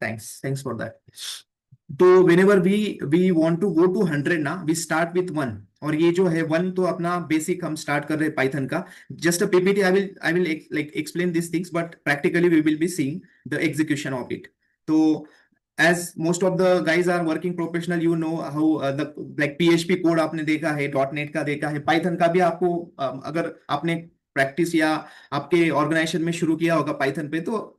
Thanks for that. तो whenever we want to go to 100 ना, we start with 1. और ये जो है 1 तो अपना बेसिक हम स्टार्ट कर रहे हैं पाइथन का. Just a PPT, I will like explain these things, but practically we will be seeing the execution of it. तो as most of the guys are working professional, you know how the like PHP code आपने देखा है, .NET का देखा है, Python का भी आपको अगर आपने प्रैक्टिस या आपके ऑर्गेनाइजेशन में शुरू किया होगा पाइथन पे, तो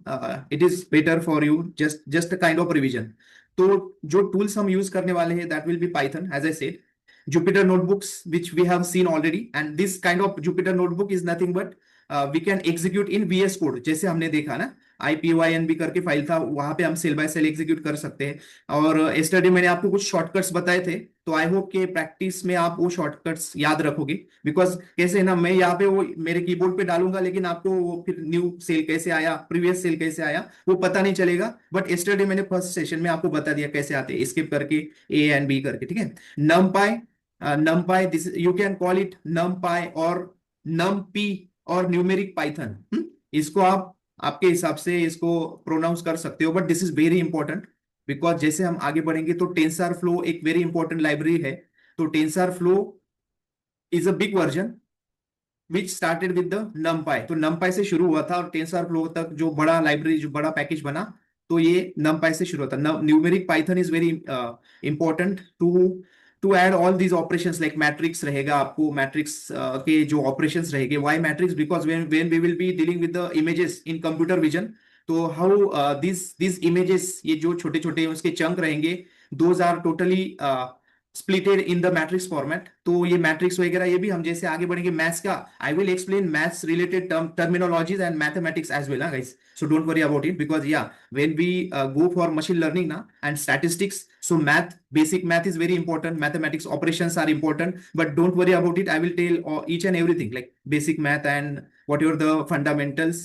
it is better for you, just kind of revision. तो जो टूल्स हम यूज करने वाले हैं that will be Python, as I said. Jupyter notebooks which we have seen already, and this kind of Jupyter notebook is nothing but we can execute in VS Code. जैसे हमने देखा ना, IPYNB करके file था, वहां पे हम cell bye cell execute कर सकते हैं. और yesterday मैंने आपको कुछ शॉर्टकट्स बताए थे, तो आई होप के प्रैक्टिस में आप वो शॉर्टकट्स याद रखोगे. बिकॉज कैसे है ना, मैं यहाँ पे वो मेरे कीबोर्ड पे डालूंगा, लेकिन आपको वो फिर न्यू सेल कैसे आया, प्रीवियस सेल कैसे आया, वो पता नहीं चलेगा. बट yesterday मैंने फर्स्ट सेशन में आपको बता दिया कैसे आते हैं, स्किप करके A एंड B करके. ठीक है. NumPy, this you can call it NumPy or NumPy और न्यूमेरिक पाइथन. इसको आप आपके हिसाब से इसको प्रोनाउंस कर सकते हो, but this is very important. Because जैसे हम आगे बढ़ेंगे तो टेंसर फ्लो एक वेरी इंपॉर्टेंट लाइब्रेरी है. तो tensor flow is a big version which started with the NumPy. तो NumPy से शुरू हुआ था और टेंसर फ्लो तक जो बड़ा लाइब्रेरी, जो बड़ा पैकेज बना, तो ये NumPy से शुरू होता. Numeric Python is very important to add all these operations. Like matrix रहेगा, आपको मैट्रिक्स के जो ऑपरेशंस रहेंगे. Why matrix? Because when we will be dealing with the images in computer vision, तो हाउ दिस इमेजेस, ये जो छोटे छोटे उसके चंक रहेंगे, those are totally splitted in the matrix format. तो ये मैट्रिक्स वगैरह ये भी हम जैसे आगे बढ़ेंगे मैथ्स का, I will explain maths related terminologies and mathematics as well, guys. So don't worry about it, because yeah, when we go for machine learning now and statistics, so basic math is very important, mathematics operations are important, but don't worry about it. I will tell each and everything, like basic math and whatever the fundamentals,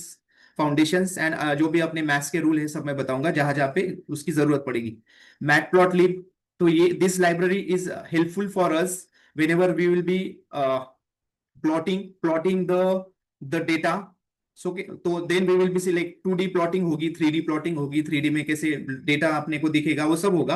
foundations, and जो भी अपने maths के rule है सब मैं बताऊंगा जहां जहां पे उसकी जरूरत पड़ेगी. मैटप्लॉटलिब, तो ये this library is helpful for us whenever we will be plotting the data. So तो then we will be see like 2D plotting होगी, 3D प्लॉटिंग होगी. 3D में कैसे डेटा अपने को दिखेगा, वो सब होगा.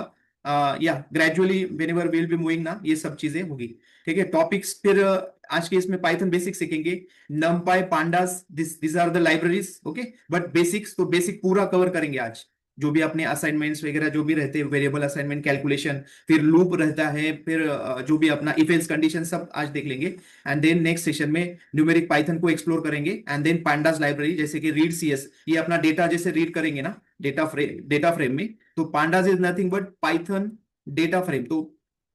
या gradually whenever we will be moving ना, ये सब चीजें होगी. ठीक है. टॉपिक्स फिर आज के इसमें पाइथन बेसिक सीखेंगे. NumPy, Pandas, this are the libraries. Okay. But basics तो बेसिक पूरा कवर करेंगे आज. जो भी अपने असाइनमेंट्स वगैरह जो भी रहते हैं, वेरिएबल असाइनमेंट, कैलकुलेशन, फिर लूप रहता है, फिर जो भी अपना इफ एल्स कंडीशन, सब आज देख लेंगे. एंड देन नेक्स्ट सेशन में न्यूमेरिक पाइथन को एक्सप्लोर करेंगे. एंड देन पांडास लाइब्रेरी, जैसे कि रीड CS, ये अपना डेटा जैसे रीड करेंगे ना डेटा फ्रेम में, तो pandas is nothing but Python data frame. तो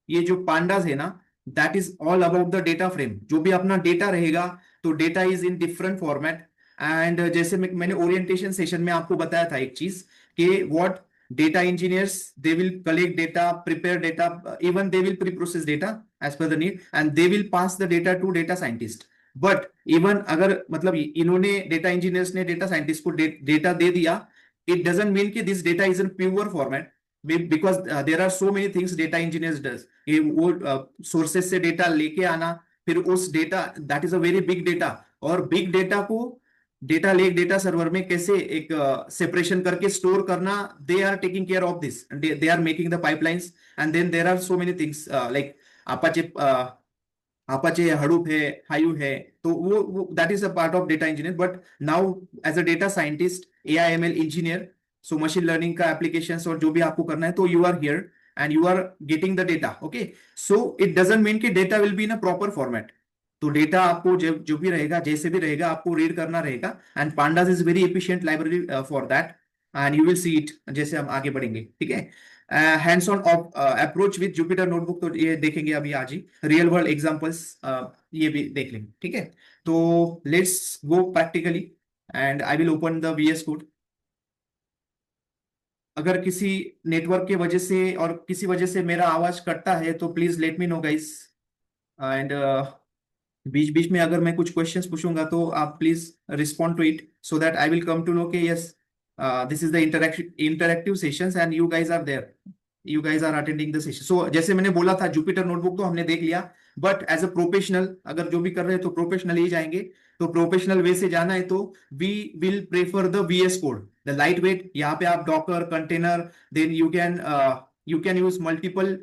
ये जो पांडास है ना, that is all about the data frame. जो भी अपना डेटा रहेगा, तो data is in different format. And जैसे मैंने ओरिएंटेशन सेशन में आपको बताया था एक चीज, कि what data engineers, they will collect data, prepare data, even they will pre-process data as per the need, and they will pass the data to data scientist. But even अगर मतलब इन्होंने data engineers ने data scientist को data दे दिया, it doesn't mean कि this data is in pure format, because there are so many things data engineers does. ये वो sources से data लेके आना, फिर उस data, that is a very big data, और big data को डेटा लेक, डेटा सर्वर में कैसे एक सेपरेशन करके स्टोर करना, they are taking care of this, they are making the pipelines. And then there are so many things like Apache Hadoop है, Hive है, तो वो that is a part of data engineer. But now as a data scientist, AI/ML engineer, so machine learning का applications और जो भी आपको करना है, तो you are here and you are getting the data. Okay. So it doesn't mean कि data will be in a proper format. तो डेटा आपको जो भी रहेगा, जैसे भी रहेगा, आपको रीड करना रहेगा. And pandas is very efficient library for that, and you will see it जैसे हम आगे बढ़ेंगे. ठीक है. Hands on approach with Jupiter notebook, तो ये देखेंगे अभी आज ही. रियल वर्ल्ड एग्जांपल्स ये भी देख लेंगे. ठीक है. तो let's go practically, and I will open the VS code. अगर किसी नेटवर्क के वजह से और किसी वजह से मेरा आवाज कटता है, तो please let me know guys. And बीच बीच में अगर मैं कुछ क्वेश्चंस पूछूंगा, तो आप please respond to it, so that I will come to know के yes, this is the interactive sessions and you guys are there, you guys are attending the session. So जैसे मैंने बोला था, जुपिटर नोटबुक तो हमने देख लिया, but as a professional अगर जो भी कर रहे हैं, तो प्रोफेशनल ही जाएंगे. तो प्रोफेशनल वे से जाना है, तो we will prefer the VS code. The light weight, यहाँ पे आप Docker container, then you can use multiple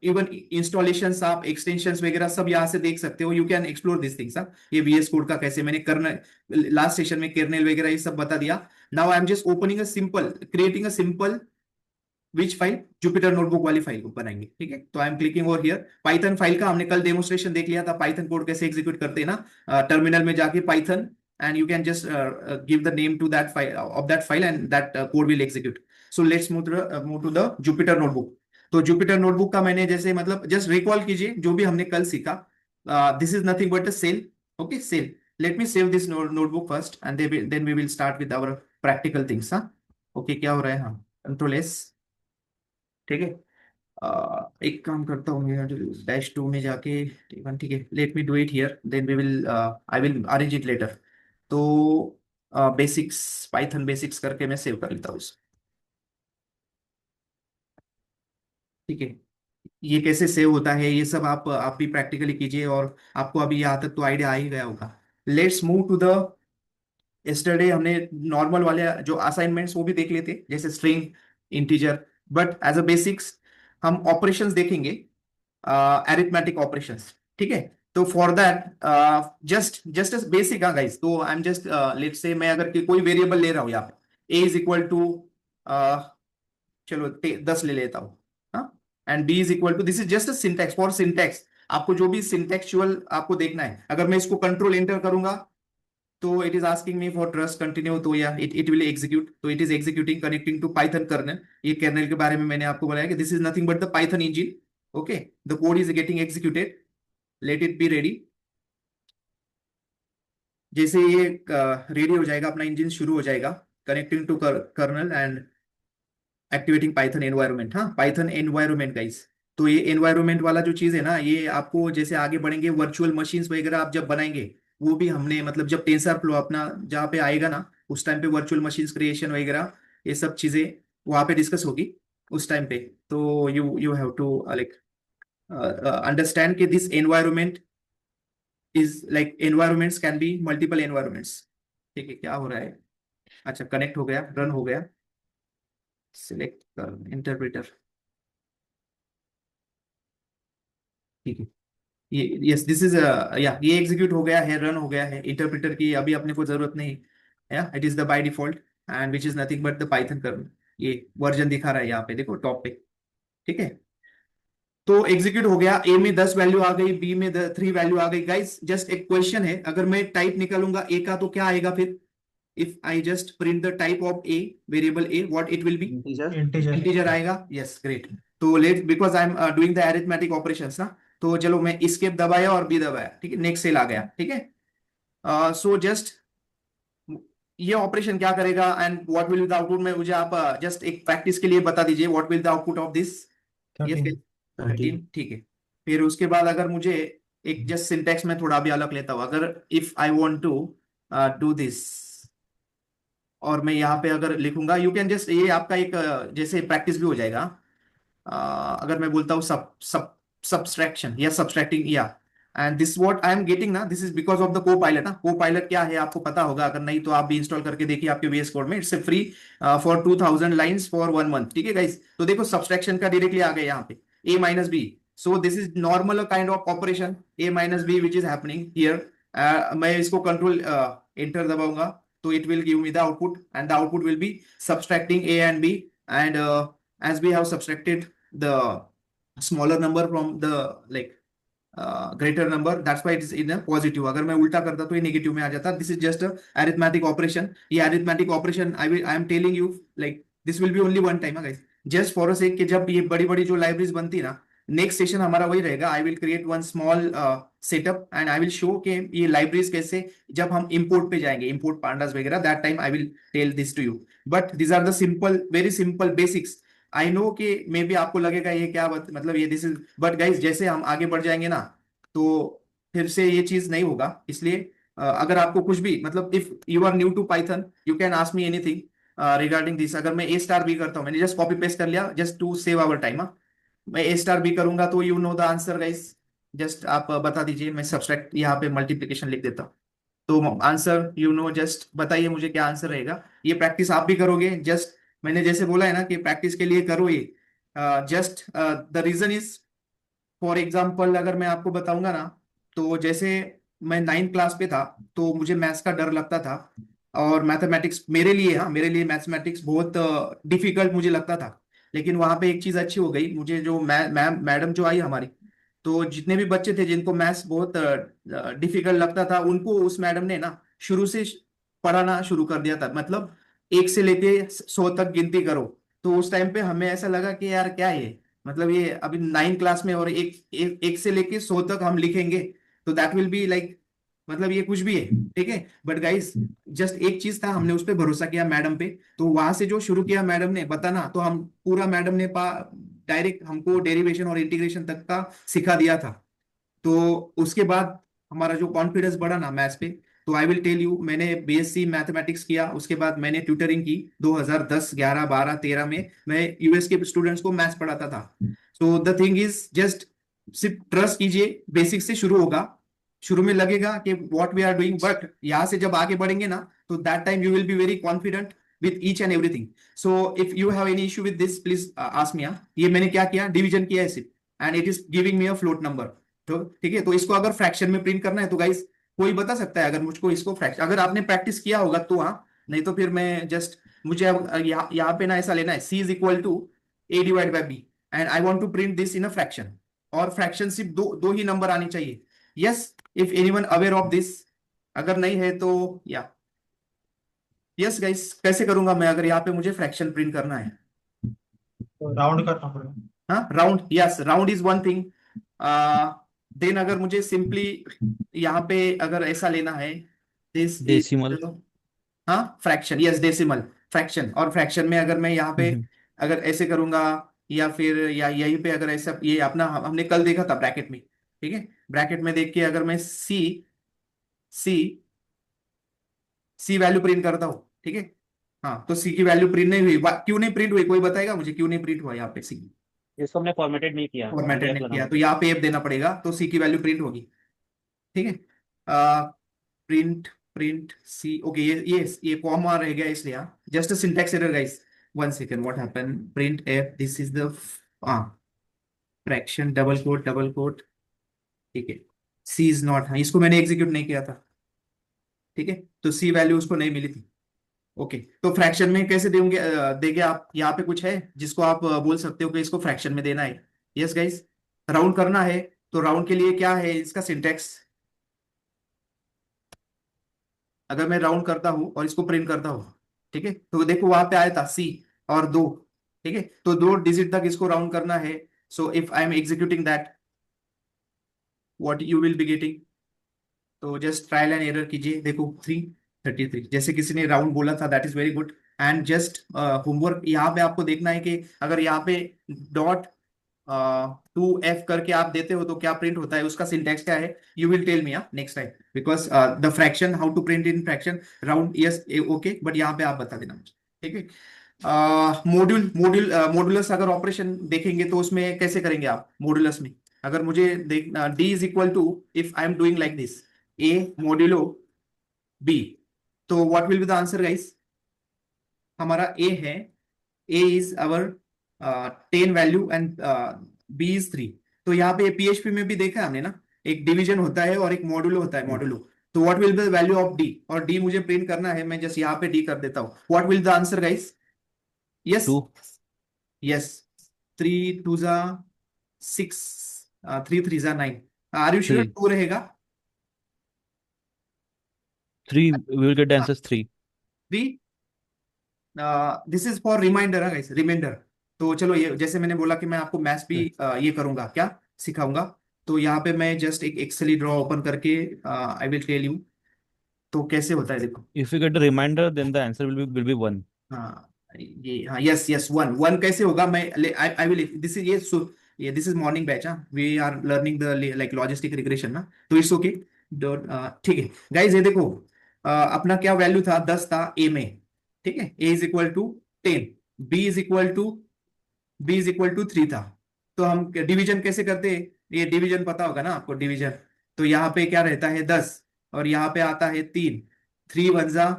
even installation, आप एक्सटेंशंस वगैरह सब यहाँ से देख सकते हो। You can explore this things. ये VS कोड का कैसे, मैंने करना लास्ट सेशन में कर्नेल वगैरह ये सब बता दिया। Now I am just opening a simple, creating a simple which file, Jupyter notebook वाली फाइल को बनाएंगे, ठीक है। तो I M clicking over here. Python file का हमने कल डेमोस्ट्रेशन देख लिया था, पाइथन कोड कैसे एग्जीक्यूट करते हैं ना, टर्मिनल में जाके Python, and you can just give the name to that file of that file and that code will execute. So let's move to the Jupyter notebook. तो जुपिटर नोटबुक का मैंने जैसे मतलब जस्ट रिकॉल कीजिए जो भी हमने कल सीखा। This is nothing but a cell, okay cell. Let me save this notebook first and then we will start with our practical things. हाँ ओके, क्या हो रहा है, हाँ कंट्रोल S, ठीक है। एक काम करता हूँ, मैं -2 में जाके, ठीक है, let me do it here, then we will I will arrange it later. तो बेसिक्स, पाइथन बेसिक्स करके मैं सेव कर लेता हूँ इसे, ठीक है। ये कैसे सेव होता है ये सब आप भी प्रैक्टिकली कीजिए, और आपको अभी यहाँ तक तो आइडिया आ ही गया होगा। Let's move to the, yesterday हमने नॉर्मल वाले जो असाइनमेंट्स वो भी देख लेते, जैसे string, integer, but as a basics हम ऑपरेशंस देखेंगे, अरिथमेटिक ऑपरेशंस, ठीक है। तो for that just just as basic, हाँ गाइस, तो I am just let's say मैं अगर कोई वेरिएबल ले रहा हूँ यहाँ पे, a इज इक्वल टू, चलो 10 ले लेता हूँ, हाँ, and b is equal to, this is just a syntax, for syntax आपको जो भी सिंटेक्चुअल आपको देखना है, अगर मैं इसको कंट्रोल एंटर करूंगा तो it is asking me for trust continue, तो या इट विल एग्जीक्यूट, तो it is executing connecting to Python kernel. ये कर्नल के बारे में मैंने आपको बताया कि this is nothing but the Python engine, okay. The code is getting executed, let it be ready. जैसे ये रेडी हो जाएगा, अपना इंजन शुरू हो जाएगा, connecting to kernel and activating Python environment. हाँ, पाइथन एनवायरनमेंट गाइस। तो ये एनवायरनमेंट वाला जो चीज है ना, ये आपको जैसे आगे बढ़ेंगे वर्चुअल मशीन्स वगैरह आप जब बनाएंगे, वो भी हमने मतलब जब टेंसर फ्लो अपना जहाँ पे आएगा ना, उस टाइम पे वर्चुअल मशीन्स क्रिएशन वगैरह ये सब चीजें वहां पे डिस्कस होगी उस टाइम पे। तो you you have to like understand कि this environment is like, environments can be multiple environments, ठीक है। क्या हो रहा है, अच्छा कनेक्ट हो गया, रन हो गया, सिलेक्ट कर इंटरप्रेटर, ठीक है। ये यस दिस इज, या ये एग्जीक्यूट हो गया है, रन हो गया है। इंटरप्रेटर की अभी अपने को जरूरत नहीं, या it is the by default, and which is nothing but the Python kernel. ये वर्जन दिखा रहा है यहाँ पे, देखो टॉप पे, ठीक है। तो एग्जीक्यूट हो गया, ए में 10 वैल्यू आ गई, बी में 3 वैल्यू आ गई। गाइस जस्ट एक क्वेश्चन है, अगर मैं टाइप निकालूंगा ए का तो क्या आएगा फिर, if I just print the type of a, variable a, what it will be, integer. Integer. Integer आएगा, यस ग्रेट। तो let, because I am doing the arithmetic operations ना, तो चलो मैं escape दबाया और बी दबाया, ठीक है, नेक्स्ट सेल आ गया, ठीक है। सो जस्ट ये ऑपरेशन क्या करेगा and what will the output में, मुझे आप जस्ट एक प्रैक्टिस के लिए बता दीजिए, what will the output of this. Yes 13। 13, ठीक है। फिर उसके बाद अगर मुझे एक जस्ट सिंटेक्स में थोड़ा भी अलग लेता हूं, अगर if I want to do this, और मैं यहाँ पे अगर लिखूंगा, यू कैन जस्ट, ये आपका एक जैसे प्रैक्टिस भी हो जाएगा। अगर मैं बोलता हूँ सब सब सब्सट्रैक्शन या सब्सट्रैक्टिंग, या and this what I am getting ना, this is because of the copilot ना। को पायलट क्या है आपको पता होगा, अगर नहीं तो आप भी इंस्टॉल करके देखिए आपके VS कोड में, it's free for 2000 lines for 1 month, ठीक है गाइस। तो देखो सब्सट्रैक्शन का डायरेक्टली आ गया यहाँ पे, a minus b. So this is normal kind of operation, a minus b which is happening here. मैं इसको कंट्रोल एंटर दबाऊंगा, तो it will give me the output, and the output will be subtracting a and b, and as we have subtracted the smaller number from the like greater number, that's why it is in a positive। अगर मैं उल्टा करता तो ये negative में आ जाता। This is just arithmetic operation. ये arithmetic operation I am telling you like this will be only one time guys, just for a sake कि जब ये बड़ी बड़ी जो लाइब्रेरीज बनती है ना, नेक्स्ट सेशन हमारा वही रहेगा। I will create one small setup and I will show के ये लाइब्रेरीज कैसे, जब हम इंपोर्ट पे जाएंगे, इंपोर्ट पांडास वगैरह, that time I will tell this to you. But these are the simple, very simple basics. I know कि may be आपको लगेगा ये क्या मतलब ये दिस इज, बट गाइज जैसे हम आगे बढ़ जाएंगे ना, तो फिर से ये चीज नहीं होगा। इसलिए अगर आपको कुछ भी मतलब, if you are new to Python, you can ask me anything regarding this. अगर मैं A*B करता हूँ, मैंने जस्ट कॉपी पेस्ट कर लिया just to save our time, मैं A*B करूंगा तो you know the answer guys. Just आप बता दीजिए, मैं सब्सट्रैक्ट यहाँ पे मल्टीप्लीकेशन लिख देता हूँ, तो आंसर यू नो, जस्ट बताइए मुझे क्या आंसर रहेगा। ये प्रैक्टिस आप भी करोगे, जस्ट मैंने जैसे बोला है ना कि प्रैक्टिस के लिए करो ये। Just the reason is, for example अगर मैं आपको बताऊंगा ना, तो जैसे मैं 9th क्लास पे था, तो मुझे मैथ्स का डर लगता था। और मैथमेटिक्स मेरे लिए, हाँ मेरे लिए मैथमेटिक्स बहुत डिफिकल्ट मुझे लगता था। लेकिन वहां पे एक चीज अच्छी हो गई मुझे, जो मैडम जो आई हमारी, तो जितने भी बच्चे थे जिनको मैथ्स बहुत डिफिकल्ट लगता था, उनको उस मैडम ने ना शुरू से पढ़ाना शुरू कर दिया था। मतलब 1 से लेके 100 तक गिनती करो। तो उस टाइम पे हमें ऐसा लगा कि यार क्या है, मतलब ये अभी 9th क्लास में, और एक से लेके 100 तक हम लिखेंगे, तो दैट विल बी लाइक, मतलब ये कुछ भी है। ठीक है, बट गाइस जस्ट एक चीज था, हमने उस पर भरोसा किया मैडम पे। तो वहां से जो शुरू किया मैडम ने बताना, तो हम पूरा मैडम ने डायरेक्ट हमको डेरिवेशन और इंटीग्रेशन तक का सिखा दिया था। तो उसके बाद हमारा जो कॉन्फिडेंस बढ़ा ना मैथ्स पे, तो आई विल टेल यू, मैंने बीएससी मैथमेटिक्स किया, उसके बाद मैंने ट्यूटरिंग की 2010 11 12 13 में। मैं यूएस के स्टूडेंट्स को मैथ्स पढ़ाता था। So the thing is just, सिर्फ ट्रस्ट कीजिए, बेसिक से शुरू होगा। शुरू में लगेगा कि what we are doing, but यहाँ से जब आगे बढ़ेंगे ना, तो that time you will be very confident with each and everything. So if you have any issue with this, please ask me. ये मैंने क्या किया, डिवीजन किया है सिर्फ, and it is giving me a float number. तो ठीक है, तो इसको अगर फ्रैक्शन में प्रिंट करना है तो गाइस कोई बता सकता है, अगर मुझको इसको फ्रैक्शन, अगर आपने प्रैक्टिस किया होगा तो हाँ, नहीं तो फिर मैं जस्ट, मुझे अब यहाँ पे ना ऐसा लेना है, c is equal to a divide by b, and I want to print this in a fraction. और फ्रैक्शन सिर्फ दो दो ही नंबर आनी चाहिए। Yes, if anyone aware of this, अगर नहीं है तो या यस गाइस, कैसे करूंगा मैं अगर यहाँ पे मुझे फ्रैक्शन प्रिंट करना है। तो राउंड करना पड़ेगा। हाँ round, yes round is one thing. Then अगर मुझे सिंपली यहाँ पे अगर ऐसा लेना है, दिस इज, डेसिमल। हाँ फ्रैक्शन, यस डेसिमल फ्रैक्शन। और फ्रैक्शन में अगर मैं यहाँ पे अगर ऐसे करूंगा, या फिर या यहीं पे अगर ऐसा, ये अपना हमने कल देखा था ब्रैकेट में, ठीक है, ब्रैकेट में देख के अगर मैं सी सी सी वैल्यू प्रिंट करता हूँ, ठीक है। हाँ, तो सी की वैल्यू प्रिंट नहीं हुई, क्यों नहीं प्रिंट हुई, कोई बताएगा मुझे क्यों नहीं प्रिंट हुआ यहाँ पे सी। इसको हमने फॉर्मेटेड नहीं किया, ओनली फॉर्मेटेड एफ नहीं लगाना किया, तो पड़ेगा। यहाँ पे एफ देना पड़ेगा, तो सी की वैल्यू प्रिंट होगी। ठीक है, प्रिंट प्रिंट सी, ओके, ये कॉमा रह गया इसलिए, हाँ just syntax error guys. One second, what happen, print F, this is the, हाँ फ्रैक्शन डबल कोट, ठीक है, सी इज नॉट, हाँ इसको मैंने एग्जीक्यूट नहीं किया था, ठीक है, तो सी वैल्यू उसको नहीं मिली थी। ओके, तो फ्रैक्शन में कैसे देंगे, देंगे आप, यहाँ पे कुछ है जिसको आप बोल सकते हो कि इसको फ्रैक्शन में देना है। यस गाइस, राउंड करना है, तो राउंड के लिए क्या है इसका सिंटैक्स, अगर मैं राउंड करता हूं और इसको प्रिंट करता हूं, ठीक है, तो देखो वहां पे आया था सी और दो, ठीक है, तो 2 डिजिट तक इसको राउंड करना है। So if I M executing that, what you will be getting, तो जस्ट ट्रायल एंड एरर कीजिए, देखो 333, जैसे किसी ने राउंड बोला था, that is very good. And just homework यहाँ पे आपको देखना है कि अगर यहाँ पे डॉट 2f करके आप देते हो तो क्या प्रिंट होता है, उसका सिंटैक्स क्या है, you will tell me next time, because the fraction, how to print in fraction round, yes okay, but यहाँ पे आप बता देना मुझे, ठीक है। मॉड्यूलस अगर ऑपरेशन देखेंगे तो उसमें कैसे करेंगे आप मॉड्यूलस में, अगर मुझे देख, D is equal to, if I am doing like this, A modulo B, तो what will be the answer guys, हमारा ए है, A is our 10 value and B is 3। तो यहाँ पे पीएचपी में भी देखा है हमने ना, एक डिवीजन होता है और एक मॉड्यूलो होता है, मॉड्यूलो। तो what will be the value of D, और डी मुझे प्रिंट करना है, मैं जस्ट यहाँ पे डी कर देता हूँ, what will the answer guys, yes 2। Yes, 3 2 6, 3 3 9, are you sure 3। 2 रहेगा। 3 we will get the answer 3। 3, this is for reminder है गाइस, रिमाइंडर। तो चलो, ये जैसे मैंने बोला कि मैं आपको मैथ्स भी ये करूंगा क्या, सिखाऊंगा। तो यहाँ पे मैं जस्ट एक एक्सेल ड्रॉ ओपन करके आई विल टेल यू, तो कैसे होता है देखो। if you get the reminder then the answer will be 1। हाँ ये, हाँ यस यस, वन वन कैसे होगा, मैं I I will, this is ये दिस इज मॉर्निंग बैच, हाँ we are learning the like logistic regression ना, तो इट्स ओके। ठीक है गाइज, ये देखो, अपना क्या वैल्यू था, 10 था ए में, ठीक है, A is equal to 10, B is equal to B is equal to 3 था। तो हम डिवीजन कैसे करते हैं, ये डिवीजन पता होगा ना आपको, डिवीजन, तो यहाँ पे क्या रहता है 10, और यहाँ पे आता है 3, 3 1 जा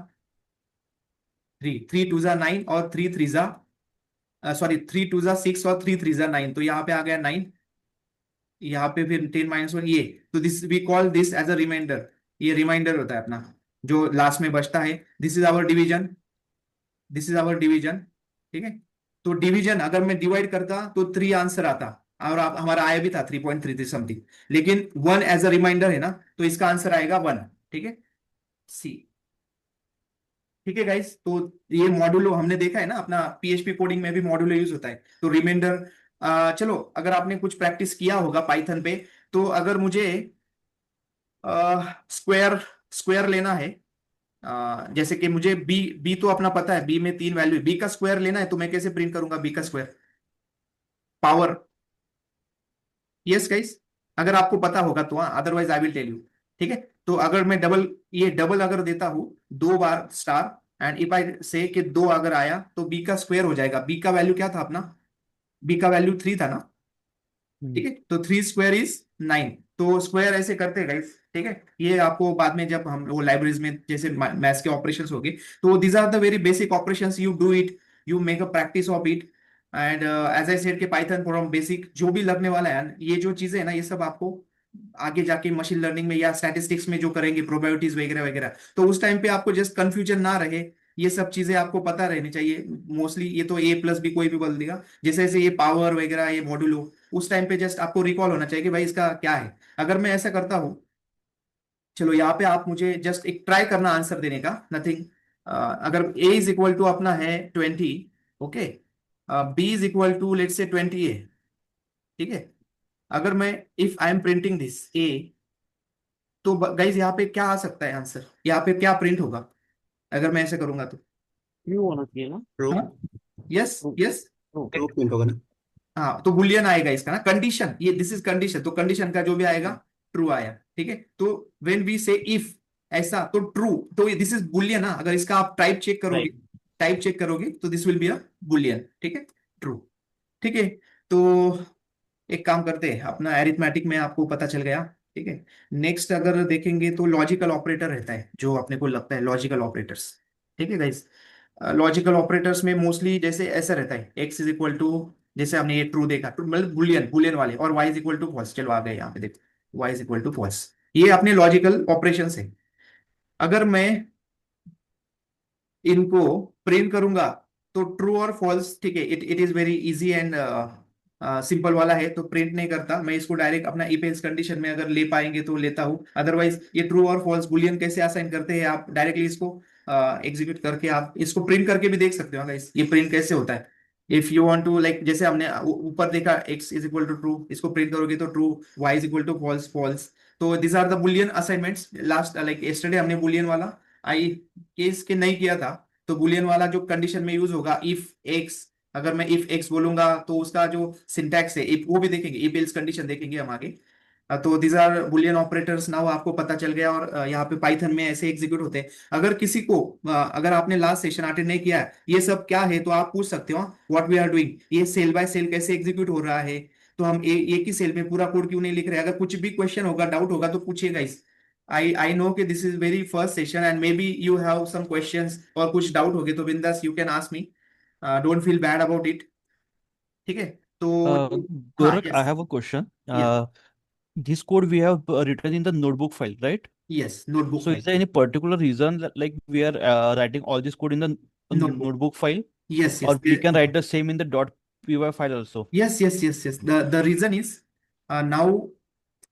3, 3 2 जा 9 और 3 3 जा सॉरी 3 2 जा 6 और 3 3 जा 9, तो यहाँ पे आ गया 9, यहाँ पे फिर 10 -1 ये, तो this we call this as a reminder, ये रिमाइंडर होता है अपना जो लास्ट में बचता है। This is our division, this is our division, ठीक है। तो डिवीजन अगर मैं डिवाइड करता तो 3 आंसर आता, और आप हमारा आया भी था 3.33 समथिंग, लेकिन 1 एज अ रिमाइंडर है ना, तो इसका आंसर आएगा 1, ठीक है, सी। ठीक है गाइस, तो ये मॉड्यूलो हमने देखा है ना, अपना पीएचपी कोडिंग में भी मॉड्यूलो यूज होता है, तो रिमाइंडर। चलो अगर आपने कुछ प्रैक्टिस किया होगा पाइथन पे, तो अगर मुझे स्क्वायर स्क्वायर लेना है, जैसे कि मुझे बी बी तो अपना पता है, बी में 3 वैल्यू, बी का स्क्वायर लेना है, तो मैं कैसे प्रिंट करूंगा बी का स्क्वायर? पावर, यस गाइस, अगर आपको पता होगा तो हाँ, otherwise I will tell you, ठीक है। तो अगर मैं डबल, ये डबल अगर देता हूं 2 बार स्टार, एंड इफ आई से कि 2 अगर आया तो बी का स्क्वायर हो जाएगा, बी का वैल्यू क्या था अपना? बी का वैल्यू 3 था ना, ठीक है, तो 3 स्क्वायर इज 9, तो स्क्वायर ऐसे करते हैं गाइस, ठीक है। ये आपको बाद में जब हम वो लाइब्रेरीज में जैसे मैथ्स के ऑपरेशंस होंगे, तो these are the very basic operations, you do it, you make a practice of it, and as I said के पाइथन फ्रॉम बेसिक जो भी लगने वाला है, ये जो चीजें है ना, ये सब आपको आगे जाके मशीन लर्निंग में या स्टैटिस्टिक्स में जो करेंगे, प्रोबेबिलिटीज वगैरह वगैरह, तो उस टाइम पे आपको जस्ट कंफ्यूजन ना रहे, ये सब चीजें आपको पता रहनी चाहिए। मोस्टली ये तो ए प्लस भी कोई भी बोल देगा, जैसे जैसे ये पावर वगैरह ये मॉड्यूलो, उस टाइम पे जस्ट आपको रिकॉल होना चाहिए कि भाई इसका क्या है। अगर मैं ऐसा करता हूँ, चलो यहाँ पे आप मुझे जस्ट एक ट्राई करना आंसर देने का, नथिंग। अगर a इज इक्वल टू अपना है 20, okay, b is equal to let say 20a, ठीक है। अगर मैं if I am printing this a, तो गाइज यहाँ पे क्या आ सकता है आंसर, यहाँ पे क्या प्रिंट होगा अगर मैं ऐसे करूंगा तो? ट्रू होना चाहिए ना? True yes true yes, true true print होगा ना। हाँ, तो बुलियन आएगा इसका ना, कंडीशन, ये दिस इज कंडीशन, तो कंडीशन का जो भी आएगा ट्रू आया, ठीक है। तो व्हेन वी से इफ ऐसा, तो ट्रू, तो दिस इज बुलियन ना, अगर इसका आप टाइप चेक करोगे, राइट। टाइप चेक करोगे तो this will be a Boolean, ठीक है, ट्रू, ठीक है। तो एक काम करते हैं, अपना एरिथमेटिक में आपको पता चल गया, ठीक है। नेक्स्ट अगर देखेंगे तो लॉजिकल ऑपरेटर रहता है, जो अपने को लगता है लॉजिकल ऑपरेटर्स, ठीक है गाइस। लॉजिकल ऑपरेटर्स में मोस्टली जैसे ऐसा रहता है, एक्स इज इक्वल टू, जैसे हमने ये ट्रू देखा, मतलब बुलियन बुलियन वाले, और y is equal to false, चलो आ गए यहाँ पे देखो, y is equal to false, ये अपने लॉजिकल ऑपरेशन है। अगर मैं इनको प्रिंट करूंगा तो ट्रू और फॉल्स, ठीक है, it it is very easy and simple वाला है, तो प्रिंट नहीं करता मैं इसको, डायरेक्ट अपना इफ एल्स कंडीशन में अगर ले पाएंगे तो लेता हूं, अदरवाइज ये ट्रू और फॉल्स बुलियन कैसे असाइन करते हैं, आप डायरेक्टली इसको एग्जीक्यूट करके आप इसको प्रिंट करके भी देख सकते हो गाइस, ये प्रिंट कैसे होता है। If you want to like, जैसे हमने ऊपर देखा x is equal to true, इसको प्रिंट करोगे तो true, y is equal to false false, तो this are the boolean assignments. Last like yesterday हमने बुलियन वाला आई केस के नहीं किया था, तो बुलियन वाला जो कंडीशन में यूज होगा इफ एक्स, अगर मैं इफ एक्स बोलूंगा तो उसका जो सिंटैक्स है इफ, वो भी देखेंगे, इफ एल्स कंडीशन देखेंगे हम आगे। तो these are boolean operators, now आपको पता चल गया, और यहाँ पे पाइथन में ऐसे एग्जीक्यूट होते हैं। अगर किसी को अगर आपने लास्ट सेशन अटेंड नहीं किया है, ये सब क्या है, तो आप पूछ सकते हो व्हाट वी आर डूइंग, ये सेल बाय सेल कैसे एग्जीक्यूट हो रहा है, तो हम एक ही सेल में पूरा कोड क्यों नहीं लिख रहे? अगर कुछ भी क्वेश्चन होगा, डाउट होगा, तो पूछिएगा इस, I know कि this is very first session and maybe you have some questions और कुछ डाउट हो गए तो बिंदास you can ask me, don't feel bad about it, ठीक है। तो Uh, हाँ, Gorak, I yes have a question. Yes This code we have written in the notebook file, right? Yes, notebook So is file, there any particular reason that like we are writing all this code in the notebook, notebook file, yes or yes, we can write the same in the .py file also? yes yes yes yes, the reason is, now